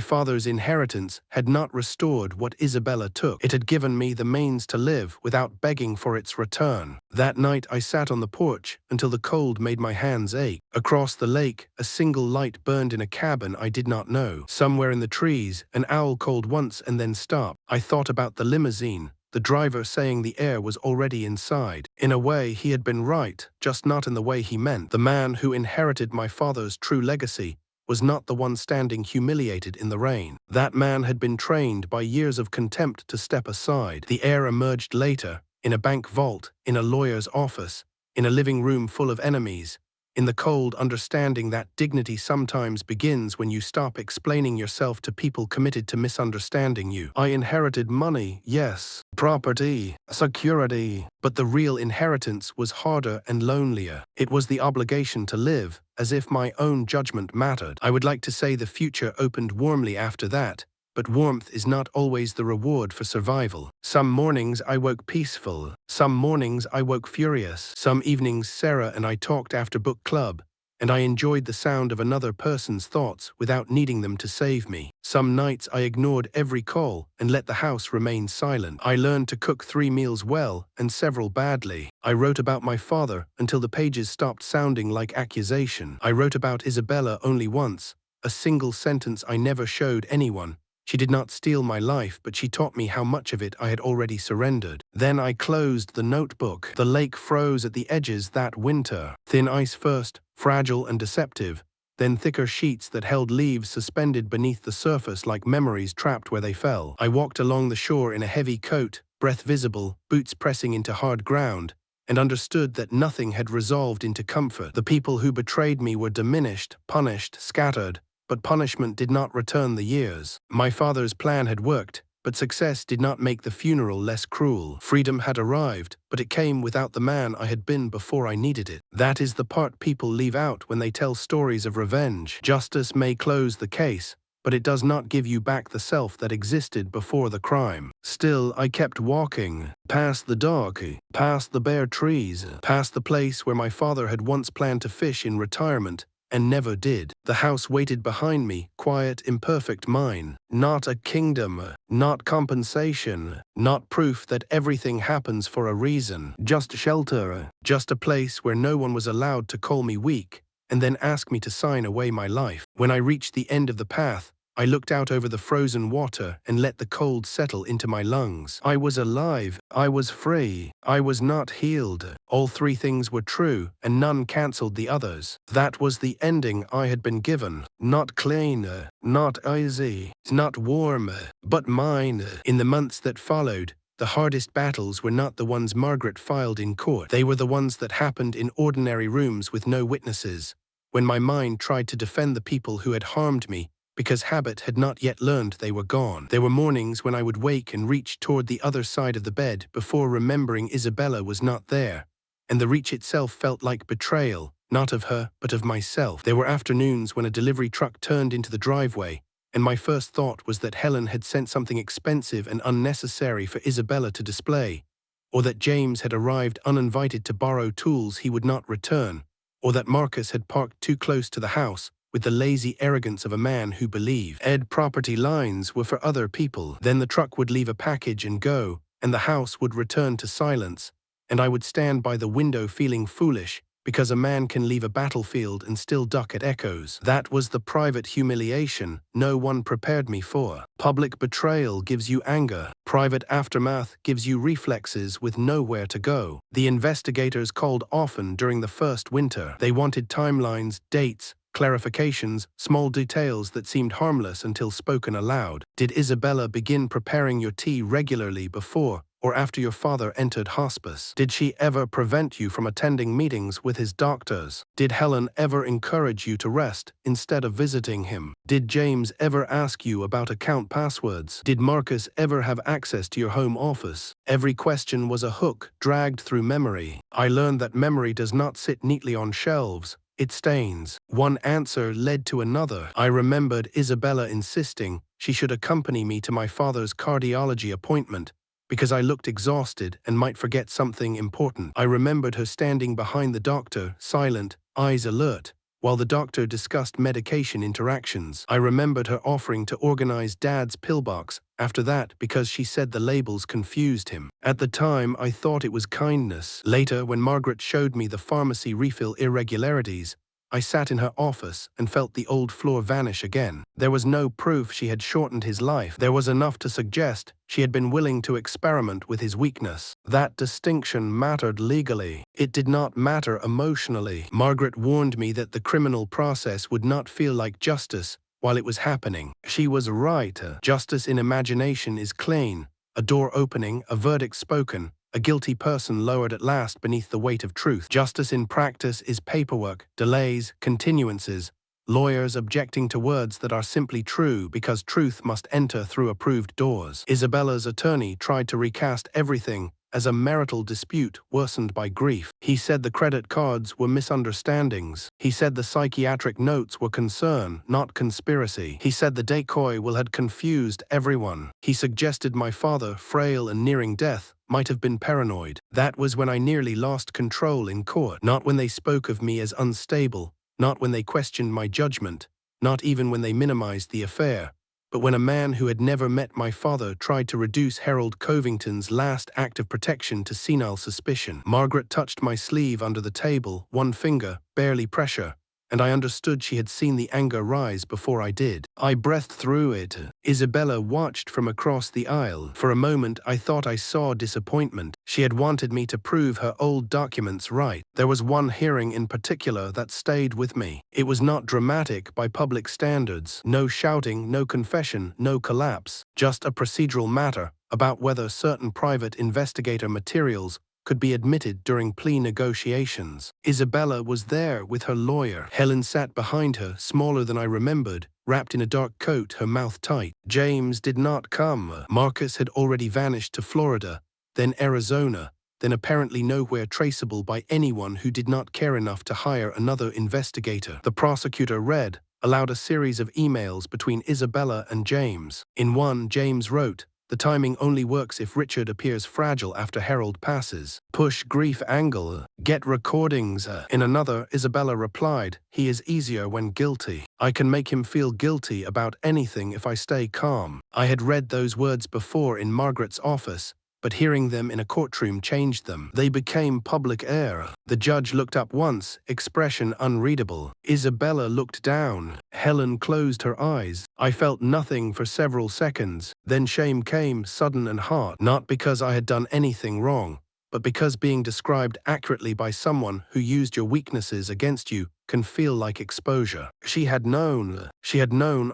father's inheritance had not restored what Isabella took. It had given me the means to live without begging for its return. That night I sat on the porch until the cold made my hands ache. Across the lake, a single light burned in a cabin I did not know. Somewhere in the trees, an owl called once and then stopped. I thought about the limousine, the driver saying the heir was already inside. In a way, he had been right, just not in the way he meant. The man who inherited my father's true legacy was not the one standing humiliated in the rain. That man had been trained by years of contempt to step aside. The heir emerged later, in a bank vault, in a lawyer's office, in a living room full of enemies, in the cold understanding that dignity sometimes begins when you stop explaining yourself to people committed to misunderstanding you. I inherited money, yes, property, security, but the real inheritance was harder and lonelier. It was the obligation to live, as if my own judgment mattered. I would like to say the future opened warmly after that, but warmth is not always the reward for survival. Some mornings I woke peaceful. Some mornings I woke furious. Some evenings Sarah and I talked after book club, and I enjoyed the sound of another person's thoughts without needing them to save me. Some nights I ignored every call and let the house remain silent. I learned to cook 3 meals well and several badly. I wrote about my father until the pages stopped sounding like accusation. I wrote about Isabella only once, a single sentence I never showed anyone. She did not steal my life, but she taught me how much of it I had already surrendered. Then I closed the notebook. The lake froze at the edges that winter. Thin ice first, fragile and deceptive, then thicker sheets that held leaves suspended beneath the surface like memories trapped where they fell. I walked along the shore in a heavy coat, breath visible, boots pressing into hard ground, and understood that nothing had resolved into comfort. The people who betrayed me were diminished, punished, scattered, but punishment did not return the years. My father's plan had worked, but success did not make the funeral less cruel. Freedom had arrived, but it came without the man I had been before I needed it. That is the part people leave out when they tell stories of revenge. Justice may close the case, but it does not give you back the self that existed before the crime. Still, I kept walking, past the dock, past the bare trees, past the place where my father had once planned to fish in retirement, and never did. The house waited behind me, quiet, imperfect mine. Not a kingdom, not compensation, not proof that everything happens for a reason. Just shelter, just a place where no one was allowed to call me weak, and then ask me to sign away my life. When I reached the end of the path, I looked out over the frozen water and let the cold settle into my lungs. I was alive, I was free, I was not healed. All three things were true, and none cancelled the others. That was the ending I had been given. Not clean, not easy, not warm, but mine. In the months that followed, the hardest battles were not the ones Margaret filed in court. They were the ones that happened in ordinary rooms with no witnesses, when my mind tried to defend the people who had harmed me, because habit had not yet learned they were gone. There were mornings when I would wake and reach toward the other side of the bed before remembering Isabella was not there, and the reach itself felt like betrayal, not of her, but of myself. There were afternoons when a delivery truck turned into the driveway, and my first thought was that Helen had sent something expensive and unnecessary for Isabella to display, or that James had arrived uninvited to borrow tools he would not return, or that Marcus had parked too close to the house, with the lazy arrogance of a man who believed property lines were for other people. Then the truck would leave a package and go, and the house would return to silence, and I would stand by the window feeling foolish, because a man can leave a battlefield and still duck at echoes. That was the private humiliation no one prepared me for. Public betrayal gives you anger. Private aftermath gives you reflexes with nowhere to go. The investigators called often during the first winter. They wanted timelines, dates, clarifications, small details that seemed harmless until spoken aloud. Did Isabella begin preparing your tea regularly before or after your father entered hospice? Did she ever prevent you from attending meetings with his doctors? Did Helen ever encourage you to rest instead of visiting him? Did James ever ask you about account passwords? Did Marcus ever have access to your home office? Every question was a hook dragged through memory. I learned that memory does not sit neatly on shelves. It stains. One answer led to another. I remembered Isabella insisting she should accompany me to my father's cardiology appointment, because I looked exhausted and might forget something important. I remembered her standing behind the doctor, silent, eyes alert, while the doctor discussed medication interactions. I remembered her offering to organize Dad's pillbox after that because she said the labels confused him. At the time, I thought it was kindness. Later, when Margaret showed me the pharmacy refill irregularities, I sat in her office and felt the old floor vanish again. There was no proof she had shortened his life. There was enough to suggest she had been willing to experiment with his weakness. That distinction mattered legally. It did not matter emotionally. Margaret warned me that the criminal process would not feel like justice while it was happening. She was right. Justice in imagination is clean. A door opening, a verdict spoken, a guilty person lowered at last beneath the weight of truth. Justice in practice is paperwork, delays, continuances, lawyers objecting to words that are simply true because truth must enter through approved doors. Isabella's attorney tried to recast everything as a marital dispute worsened by grief. He said the credit cards were misunderstandings. He said the psychiatric notes were concern, not conspiracy. He said the decoy will had confused everyone. He suggested my father, frail and nearing death, might have been paranoid. That was when I nearly lost control in court. Not when they spoke of me as unstable, not when they questioned my judgment, not even when they minimized the affair, but when a man who had never met my father tried to reduce Harold Covington's last act of protection to senile suspicion. Margaret touched my sleeve under the table, one finger, barely pressure, and I understood she had seen the anger rise before I did. I breathed through it. Isabella watched from across the aisle. For a moment, I thought I saw disappointment. She had wanted me to prove her old documents right. There was one hearing in particular that stayed with me. It was not dramatic by public standards. No shouting, no confession, no collapse. Just a procedural matter about whether certain private investigator materials could be admitted during plea negotiations. Isabella was there with her lawyer. Helen sat behind her, smaller than I remembered, wrapped in a dark coat, her mouth tight. James did not come. Marcus had already vanished to Florida, then Arizona, then apparently nowhere traceable by anyone who did not care enough to hire another investigator. The prosecutor read aloud a series of emails between Isabella and James. In one, James wrote, "The timing only works if Richard appears fragile after Harold passes. Push grief angle. Get recordings." In another, Isabella replied, "He is easier when guilty. I can make him feel guilty about anything if I stay calm." I had read those words before in Margaret's office, but hearing them in a courtroom changed them. They became public air. The judge looked up once, expression unreadable. Isabella looked down. Helen closed her eyes. I felt nothing for several seconds. Then shame came, sudden and hard, not because I had done anything wrong, but because being described accurately by someone who used your weaknesses against you can feel like exposure. She had known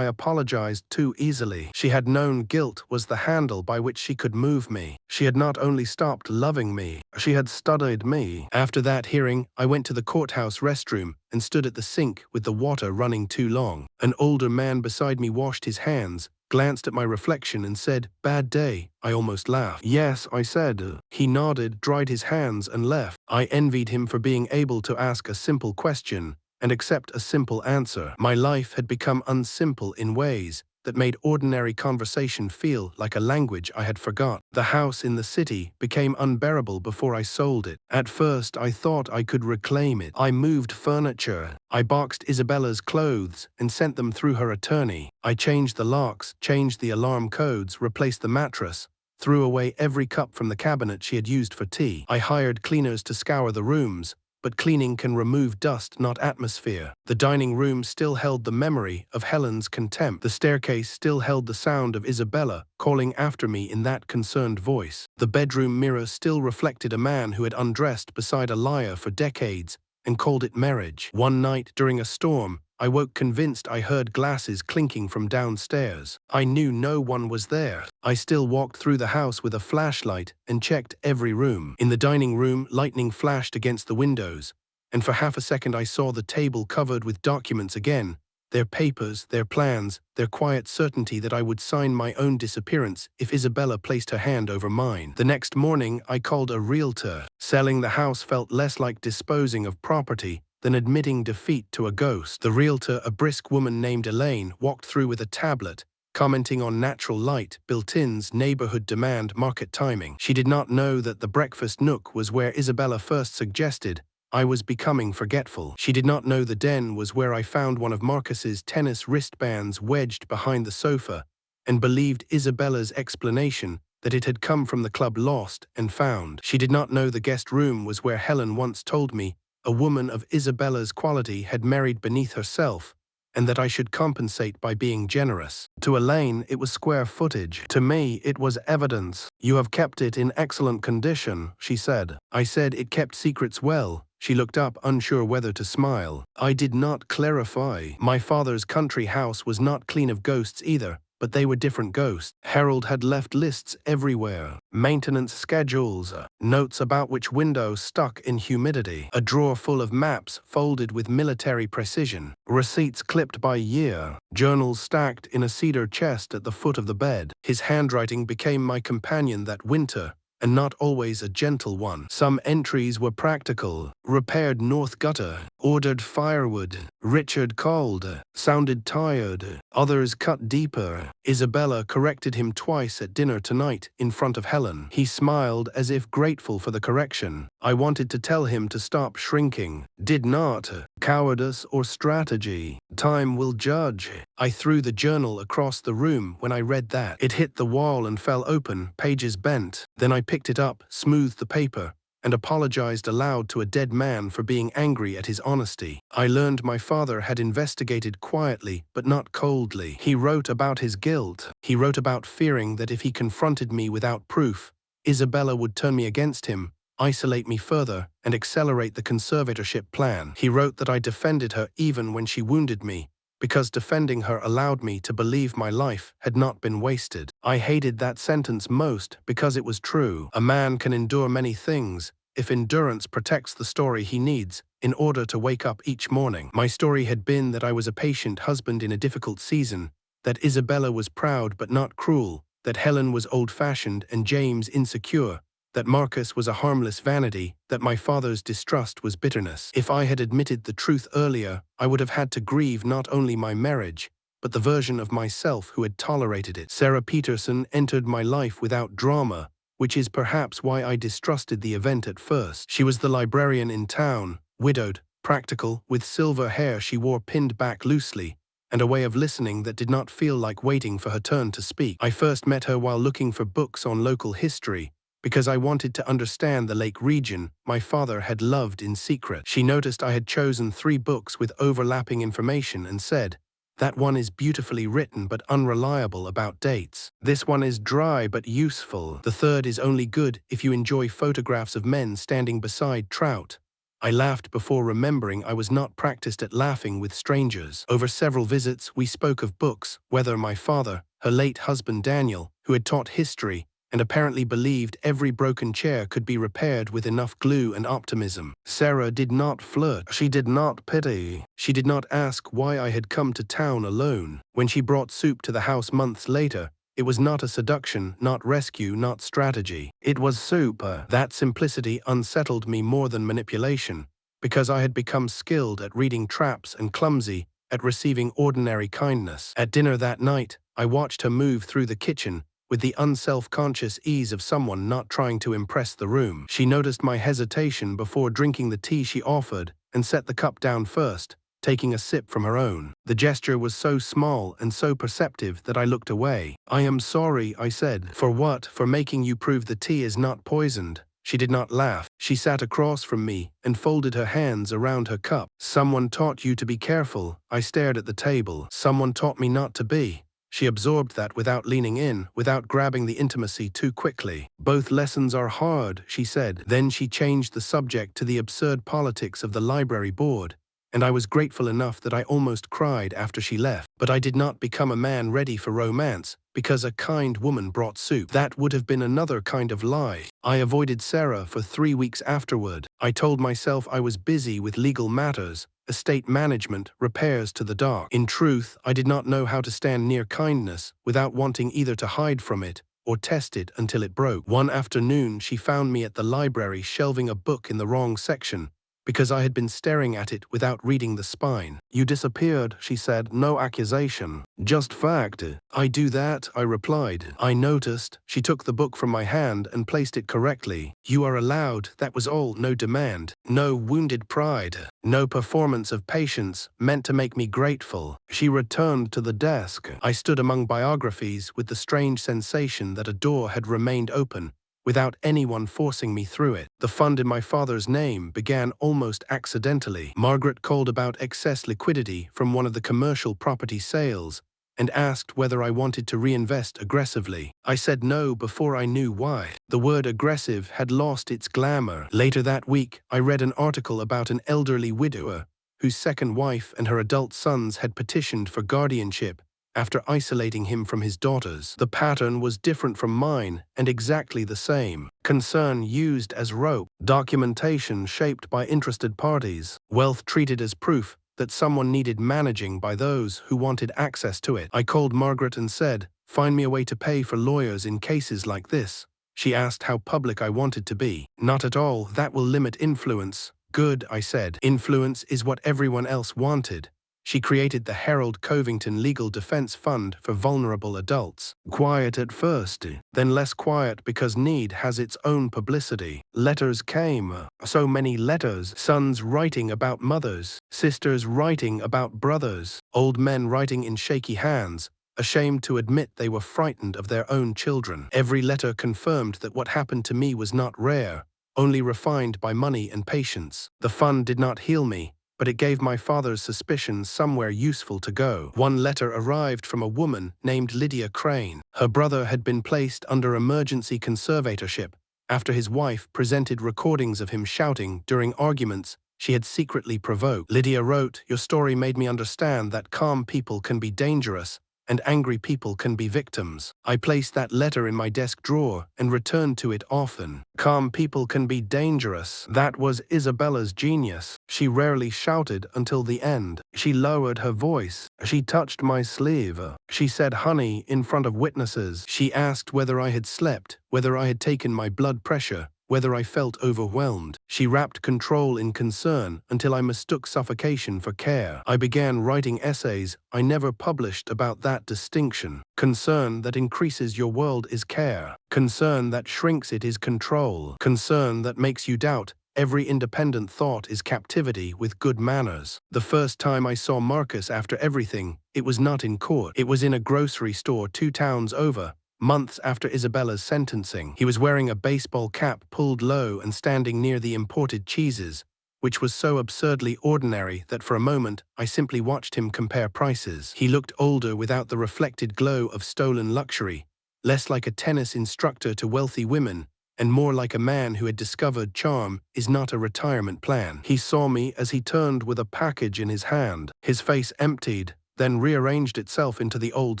I apologized too easily. She had known guilt was the handle by which she could move me. She had not only stopped loving me, she had studied me. After that hearing, I went to the courthouse restroom and stood at the sink with the water running too long. An older man beside me washed his hands, glanced at my reflection and said, "Bad day." I almost laughed. "Yes," I said. He nodded, dried his hands and left. I envied him for being able to ask a simple question and accept a simple answer. My life had become unsimple in ways that made ordinary conversation feel like a language I had forgot. The house in the city became unbearable before I sold it. At first, I thought I could reclaim it. I moved furniture. I boxed Isabella's clothes and sent them through her attorney. I changed the locks, changed the alarm codes, replaced the mattress, threw away every cup from the cabinet she had used for tea. I hired cleaners to scour the rooms, but cleaning can remove dust, not atmosphere. The dining room still held the memory of Helen's contempt. The staircase still held the sound of Isabella calling after me in that concerned voice. The bedroom mirror still reflected a man who had undressed beside a liar for decades and called it marriage. One night, during a storm, I woke convinced I heard glasses clinking from downstairs. I knew no one was there. I still walked through the house with a flashlight and checked every room. In the dining room, lightning flashed against the windows, and for half a second I saw the table covered with documents again, their papers, their plans, their quiet certainty that I would sign my own disappearance if Isabella placed her hand over mine. The next morning, I called a realtor. Selling the house felt less like disposing of property than admitting defeat to a ghost. The realtor, a brisk woman named Elaine, walked through with a tablet, commenting on natural light, built-ins, neighborhood demand, market timing. She did not know that the breakfast nook was where Isabella first suggested I was becoming forgetful. She did not know the den was where I found one of Marcus's tennis wristbands wedged behind the sofa, and believed Isabella's explanation that it had come from the club Lost and Found. She did not know the guest room was where Helen once told me a woman of Isabella's quality had married beneath herself, and that I should compensate by being generous. To Elaine, it was square footage. To me, it was evidence. "You have kept it in excellent condition," she said. I said it kept secrets well. She looked up, unsure whether to smile. I did not clarify. My father's country house was not clean of ghosts either, but they were different ghosts. Harold had left lists everywhere. Maintenance schedules, notes about which window stuck in humidity, a drawer full of maps folded with military precision, receipts clipped by year, journals stacked in a cedar chest at the foot of the bed. His handwriting became my companion that winter, and not always a gentle one. Some entries were practical: repaired north gutter, ordered firewood, Richard called, sounded tired. Others cut deeper. Isabella corrected him twice at dinner tonight in front of Helen. He smiled as if grateful for the correction. I wanted to tell him to stop shrinking. Did not. Cowardice or strategy? Time will judge. I threw the journal across the room when I read that. It hit the wall and fell open, pages bent. Then I picked it up, smoothed the paper, and apologized aloud to a dead man for being angry at his honesty. I learned my father had investigated quietly, but not coldly. He wrote about his guilt. He wrote about fearing that if he confronted me without proof, Isabella would turn me against him, isolate me further, and accelerate the conservatorship plan. He wrote that I defended her even when she wounded me, because defending her allowed me to believe my life had not been wasted. I hated that sentence most because it was true. A man can endure many things if endurance protects the story he needs in order to wake up each morning. My story had been that I was a patient husband in a difficult season, that Isabella was proud but not cruel, that Helen was old-fashioned and James insecure, that Marcus was a harmless vanity, that my father's distrust was bitterness. If I had admitted the truth earlier, I would have had to grieve not only my marriage, but the version of myself who had tolerated it. Sarah Peterson entered my life without drama, which is perhaps why I distrusted the event at first. She was the librarian in town, widowed, practical, with silver hair she wore pinned back loosely, and a way of listening that did not feel like waiting for her turn to speak. I first met her while looking for books on local history, because I wanted to understand the lake region my father had loved in secret. She noticed I had chosen 3 books with overlapping information and said, "That one is beautifully written but unreliable about dates. This one is dry but useful. The third is only good if you enjoy photographs of men standing beside trout." I laughed before remembering I was not practiced at laughing with strangers. Over several visits, we spoke of books, whether my father, her late husband Daniel, who had taught history, and apparently believed every broken chair could be repaired with enough glue and optimism. Sarah did not flirt. She did not pity. She did not ask why I had come to town alone. When she brought soup to the house months later, it was not a seduction, not rescue, not strategy. It was soup. That simplicity unsettled me more than manipulation, because I had become skilled at reading traps and clumsy at receiving ordinary kindness. At dinner that night, I watched her move through the kitchen, with the unself-conscious ease of someone not trying to impress the room. She noticed my hesitation before drinking the tea she offered and set the cup down first, taking a sip from her own. The gesture was so small and so perceptive that I looked away. "I am sorry," I said. "For what? For making you prove the tea is not poisoned." She did not laugh. She sat across from me and folded her hands around her cup. "Someone taught you to be careful." I stared at the table. "Someone taught me not to be." She absorbed that without leaning in, without grabbing the intimacy too quickly. "Both lessons are hard," she said. Then she changed the subject to the absurd politics of the library board, and I was grateful enough that I almost cried after she left. But I did not become a man ready for romance because a kind woman brought soup. That would have been another kind of lie. I avoided Sarah for 3 weeks afterward. I told myself I was busy with legal matters, estate management, repairs to the dock. In truth, I did not know how to stand near kindness without wanting either to hide from it or test it until it broke. One afternoon, she found me at the library shelving a book in the wrong section, because I had been staring at it without reading the spine. "You disappeared," she said, "no accusation. Just fact." "I do that," I replied. "I noticed." She took the book from my hand and placed it correctly. "You are allowed," that was all, no demand, no wounded pride, no performance of patience meant to make me grateful. She returned to the desk. I stood among biographies with the strange sensation that a door had remained open, without anyone forcing me through it. The fund in my father's name began almost accidentally. Margaret called about excess liquidity from one of the commercial property sales and asked whether I wanted to reinvest aggressively. I said no before I knew why. The word aggressive had lost its glamour. Later that week, I read an article about an elderly widower whose second wife and her adult sons had petitioned for guardianship after isolating him from his daughters. The pattern was different from mine and exactly the same. Concern used as rope. Documentation shaped by interested parties. Wealth treated as proof that someone needed managing by those who wanted access to it. I called Margaret and said, "Find me a way to pay for lawyers in cases like this." She asked how public I wanted to be. "Not at all. That will limit influence." "Good," I said. "Influence is what everyone else wanted." She created the Harold Covington Legal Defense Fund for vulnerable adults. Quiet at first, then less quiet because need has its own publicity. Letters came. So many letters. Sons writing about mothers. Sisters writing about brothers. Old men writing in shaky hands, ashamed to admit they were frightened of their own children. Every letter confirmed that what happened to me was not rare, only refined by money and patience. The fund did not heal me, but it gave my father's suspicions somewhere useful to go. One letter arrived from a woman named Lydia Crane. Her brother had been placed under emergency conservatorship after his wife presented recordings of him shouting during arguments she had secretly provoked. Lydia wrote, "Your story made me understand that calm people can be dangerous, and angry people can be victims." I placed that letter in my desk drawer and returned to it often. Calm people can be dangerous. That was Isabella's genius. She rarely shouted until the end. She lowered her voice. She touched my sleeve. She said honey in front of witnesses. She asked whether I had slept, whether I had taken my blood pressure, whether I felt overwhelmed. She wrapped control in concern until I mistook suffocation for care. I began writing essays I never published about that distinction. Concern that increases your world is care. Concern that shrinks it is control. Concern that makes you doubt every independent thought is captivity with good manners. The first time I saw Marcus after everything, it was not in court. It was in a grocery store 2 towns over. Months after Isabella's sentencing, he was wearing a baseball cap pulled low and standing near the imported cheeses, which was so absurdly ordinary that for a moment I simply watched him compare prices. He looked older without the reflected glow of stolen luxury, less like a tennis instructor to wealthy women, and more like a man who had discovered charm is not a retirement plan. He saw me as he turned with a package in his hand. His face emptied, then rearranged itself into the old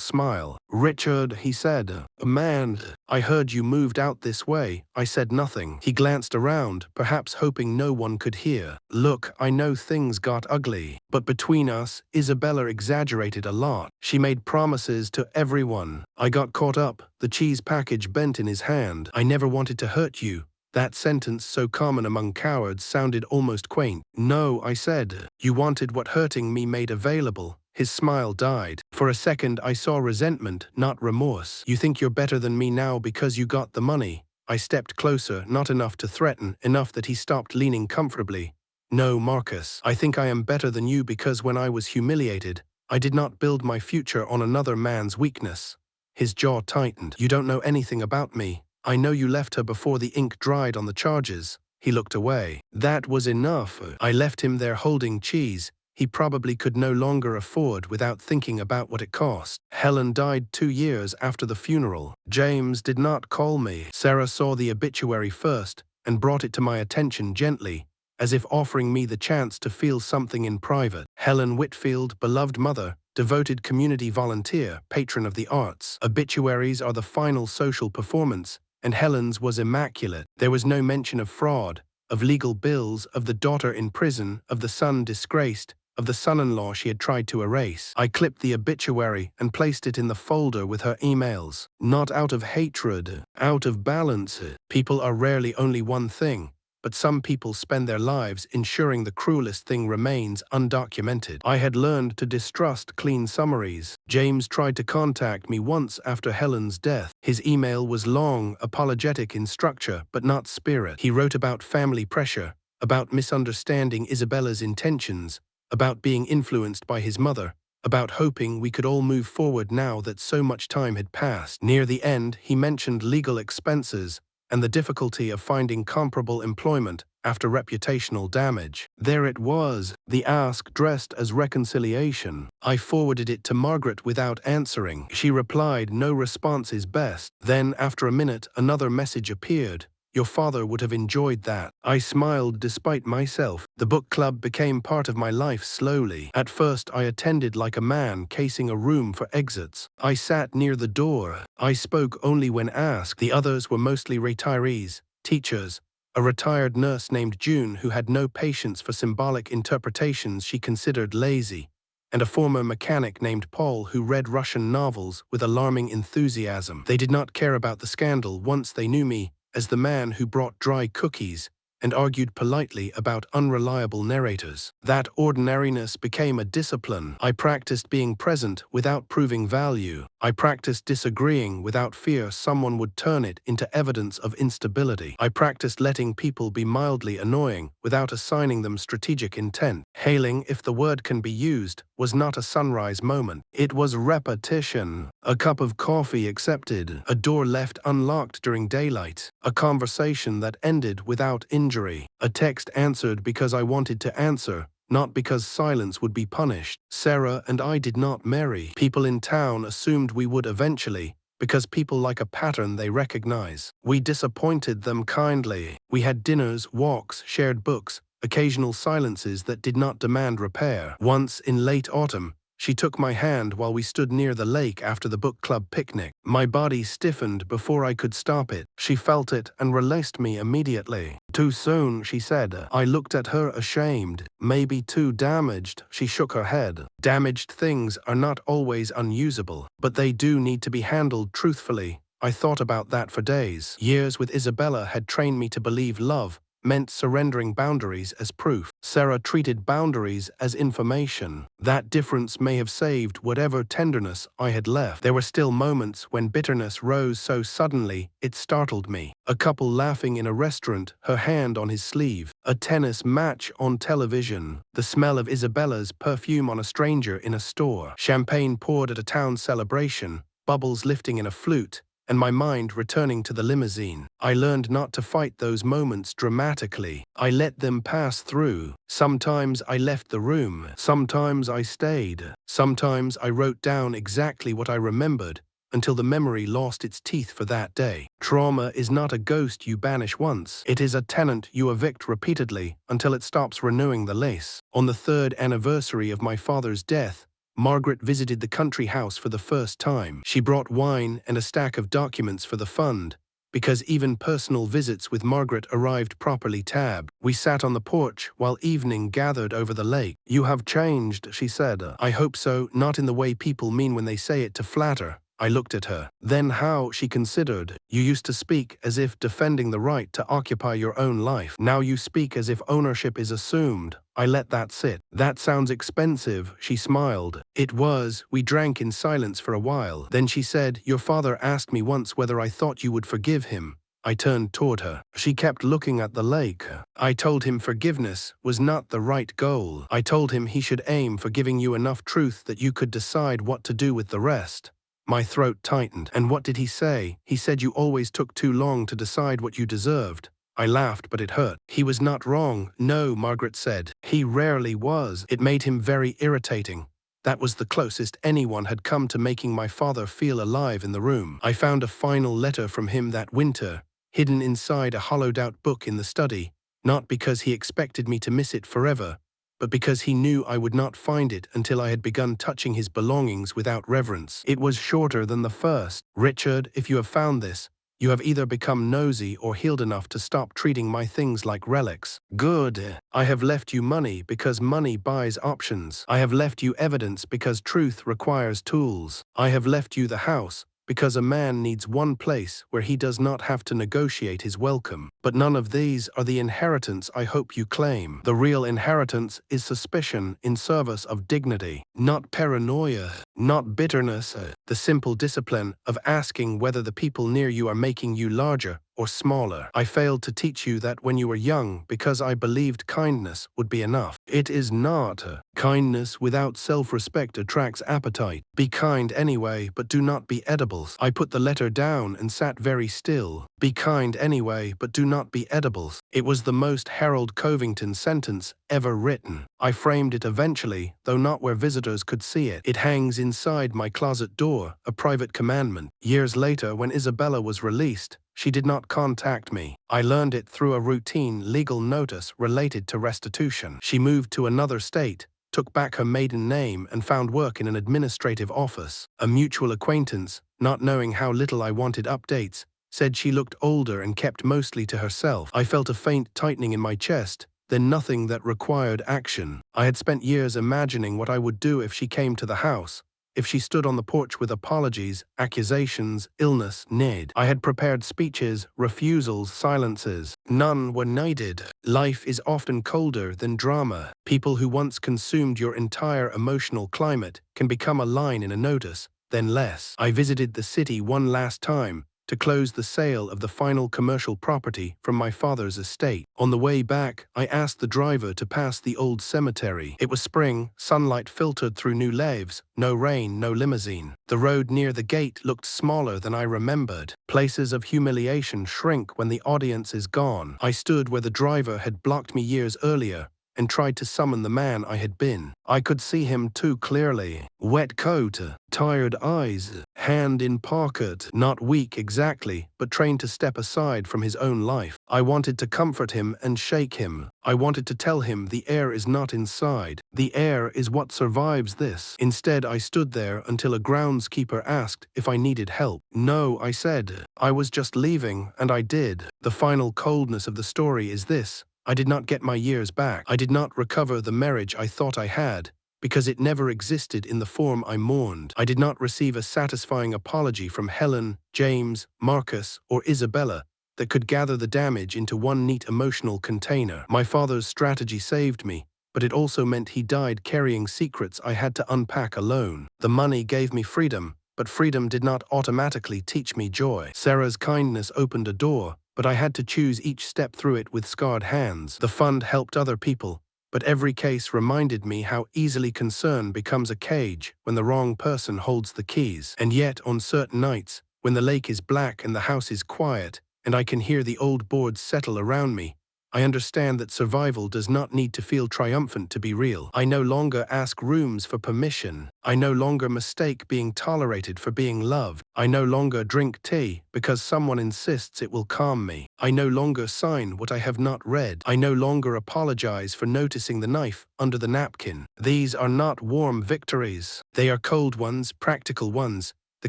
smile. "Richard," he said, "man, I heard you moved out this way." I said nothing. He glanced around, perhaps hoping no one could hear. "Look, I know things got ugly, but between us, Isabella exaggerated a lot. She made promises to everyone. I got caught up, the cheese package bent in his hand. I never wanted to hurt you." That sentence, so common among cowards, sounded almost quaint. "No," I said. "You wanted what hurting me made available." His smile died. For a second I saw resentment, not remorse. "You think you're better than me now because you got the money." I stepped closer, not enough to threaten, enough that he stopped leaning comfortably. "No, Marcus, I think I am better than you because when I was humiliated, I did not build my future on another man's weakness." His jaw tightened. "You don't know anything about me. I know you left her before the ink dried on the charges." He looked away. That was enough. I left him there holding cheese he probably could no longer afford without thinking about what it cost. Helen died 2 years after the funeral. James did not call me. Sarah saw the obituary first and brought it to my attention gently, as if offering me the chance to feel something in private. Helen Whitfield, beloved mother, devoted community volunteer, patron of the arts. Obituaries are the final social performance, and Helen's was immaculate. There was no mention of fraud, of legal bills, of the daughter in prison, of the son disgraced, of the son-in-law she had tried to erase. I clipped the obituary and placed it in the folder with her emails. Not out of hatred, out of balance. People are rarely only one thing, but some people spend their lives ensuring the cruelest thing remains undocumented. I had learned to distrust clean summaries. James tried to contact me once after Helen's death. His email was long, apologetic in structure, but not spirit. He wrote about family pressure, about misunderstanding Isabella's intentions, about being influenced by his mother, about hoping we could all move forward now that so much time had passed. Near the end, he mentioned legal expenses and the difficulty of finding comparable employment after reputational damage. There it was, the ask dressed as reconciliation. I forwarded it to Margaret without answering. She replied, "No response is best." Then, after a minute, another message appeared. "Your father would have enjoyed that." I smiled despite myself. The book club became part of my life slowly. At first I attended like a man casing a room for exits. I sat near the door. I spoke only when asked. The others were mostly retirees, teachers, a retired nurse named June who had no patience for symbolic interpretations she considered lazy, and a former mechanic named Paul who read Russian novels with alarming enthusiasm. They did not care about the scandal once they knew me as the man who brought dry cookies and argued politely about unreliable narrators. That ordinariness became a discipline. I practiced being present without proving value. I practiced disagreeing without fear someone would turn it into evidence of instability. I practiced letting people be mildly annoying without assigning them strategic intent. Hailing, if the word can be used, was not a sunrise moment. It was repetition. A cup of coffee accepted, a door left unlocked during daylight, a conversation that ended without injury, a text answered because I wanted to answer, not because silence would be punished. Sarah and I did not marry. People in town assumed we would eventually, because people like a pattern they recognize. We disappointed them kindly. We had dinners, walks, shared books, occasional silences that did not demand repair. Once, in late autumn, she took my hand while we stood near the lake after the book club picnic. My body stiffened before I could stop it. She felt it and released me immediately. "Too soon," she said. I looked at her ashamed. "Maybe too damaged." She shook her head. "Damaged things are not always unusable, but they do need to be handled truthfully." I thought about that for days. Years with Isabella had trained me to believe love meant surrendering boundaries as proof. Sarah treated boundaries as information. That difference may have saved whatever tenderness I had left. There were still moments when bitterness rose so suddenly it startled me. A couple laughing in a restaurant, her hand on his sleeve. A tennis match on television. The smell of Isabella's perfume on a stranger in a store. Champagne poured at a town celebration. Bubbles lifting in a flute. And my mind returning to the limousine. I learned not to fight those moments dramatically. I let them pass through. Sometimes I left the room. Sometimes I stayed. Sometimes I wrote down exactly what I remembered until the memory lost its teeth for that day. Trauma is not a ghost you banish once. It is a tenant you evict repeatedly until it stops renewing the lease. On the 3rd anniversary of my father's death, Margaret visited the country house for the first time. She brought wine and a stack of documents for the fund, because even personal visits with Margaret arrived properly tabbed. We sat on the porch while evening gathered over the lake. "You have changed," she said. "I hope so, not in the way people mean when they say it to flatter." I looked at her. "Then how?" She considered. "You used to speak as if defending the right to occupy your own life. Now you speak as if ownership is assumed." I let that sit. "That sounds expensive," she smiled. It was. We drank in silence for a while. Then she said, "Your father asked me once whether I thought you would forgive him." I turned toward her. She kept looking at the lake. "I told him forgiveness was not the right goal. I told him he should aim for giving you enough truth that you could decide what to do with the rest." My throat tightened. "And what did he say?" "He said you always took too long to decide what you deserved." I laughed, but it hurt. "He was not wrong." "No," Margaret said. "He rarely was." It made him very irritating. That was the closest anyone had come to making my father feel alive in the room. I found a final letter from him that winter, hidden inside a hollowed-out book in the study, not because he expected me to miss it forever, but because he knew I would not find it until I had begun touching his belongings without reverence. It was shorter than the first. "Richard, if you have found this, you have either become nosy or healed enough to stop treating my things like relics. Good. I have left you money because money buys options. I have left you evidence because truth requires tools. I have left you the house because a man needs one place where he does not have to negotiate his welcome. But none of these are the inheritance I hope you claim. The real inheritance is suspicion in service of dignity, not paranoia, not bitterness, the simple discipline of asking whether the people near you are making you larger or smaller. I failed to teach you that when you were young because I believed kindness would be enough. It is not. Kindness without self-respect attracts appetite. Be kind anyway, but do not be edibles." I put the letter down and sat very still. "Be kind anyway, but do not be edibles." It was the most Harold Covington sentence ever written. I framed it eventually, though not where visitors could see it. It hangs inside my closet door, a private commandment. Years later, when Isabella was released, she did not contact me. I learned it through a routine legal notice related to restitution. She moved to another state, took back her maiden name, and found work in an administrative office. A mutual acquaintance, not knowing how little I wanted updates, said she looked older and kept mostly to herself. I felt a faint tightening in my chest, then nothing that required action. I had spent years imagining what I would do if she came to the house, if she stood on the porch with apologies, accusations, illness, need. I had prepared speeches, refusals, silences. None were needed. Life is often colder than drama. People who once consumed your entire emotional climate can become a line in a notice, then less. I visited the city one last time to close the sale of the final commercial property from my father's estate. On the way back, I asked the driver to pass the old cemetery. It was spring, sunlight filtered through new leaves, no rain, no limousine. The road near the gate looked smaller than I remembered. Places of humiliation shrink when the audience is gone. I stood where the driver had blocked me years earlier, and tried to summon the man I had been. I could see him too clearly. Wet coat, tired eyes, hand in pocket, not weak exactly, but trained to step aside from his own life. I wanted to comfort him and shake him. I wanted to tell him the heir is not inside. The heir is what survives this. Instead, I stood there until a groundskeeper asked if I needed help. No, I said. I was just leaving, and I did. The final coldness of the story is this. I did not get my years back. I did not recover the marriage I thought I had, because it never existed in the form I mourned. I did not receive a satisfying apology from Helen, James, Marcus, or Isabella that could gather the damage into one neat emotional container. My father's strategy saved me, but it also meant he died carrying secrets I had to unpack alone. The money gave me freedom, but freedom did not automatically teach me joy. Sarah's kindness opened a door, but I had to choose each step through it with scarred hands. The fund helped other people, but every case reminded me how easily concern becomes a cage when the wrong person holds the keys. And yet, on certain nights, when the lake is black and the house is quiet, and I can hear the old boards settle around me, I understand that survival does not need to feel triumphant to be real. I no longer ask rooms for permission. I no longer mistake being tolerated for being loved. I no longer drink tea because someone insists it will calm me. I no longer sign what I have not read. I no longer apologize for noticing the knife under the napkin. These are not warm victories. They are cold ones, practical ones, the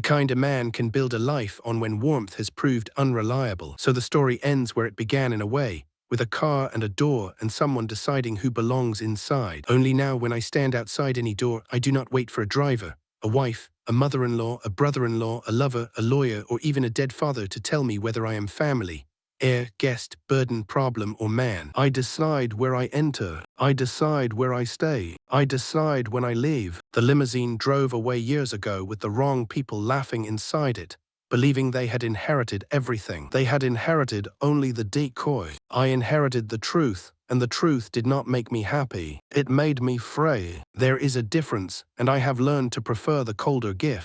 kind a man can build a life on when warmth has proved unreliable. So the story ends where it began in a way, with a car and a door and someone deciding who belongs inside. Only now when I stand outside any door, I do not wait for a driver, a wife, a mother-in-law, a brother-in-law, a lover, a lawyer, or even a dead father to tell me whether I am family, heir, guest, burden, problem, or man. I decide where I enter. I decide where I stay. I decide when I leave. The limousine drove away years ago with the wrong people laughing inside it, believing they had inherited everything. They had inherited only the decoy. I inherited the truth, and the truth did not make me happy. It made me fray. There is a difference, and I have learned to prefer the colder gift.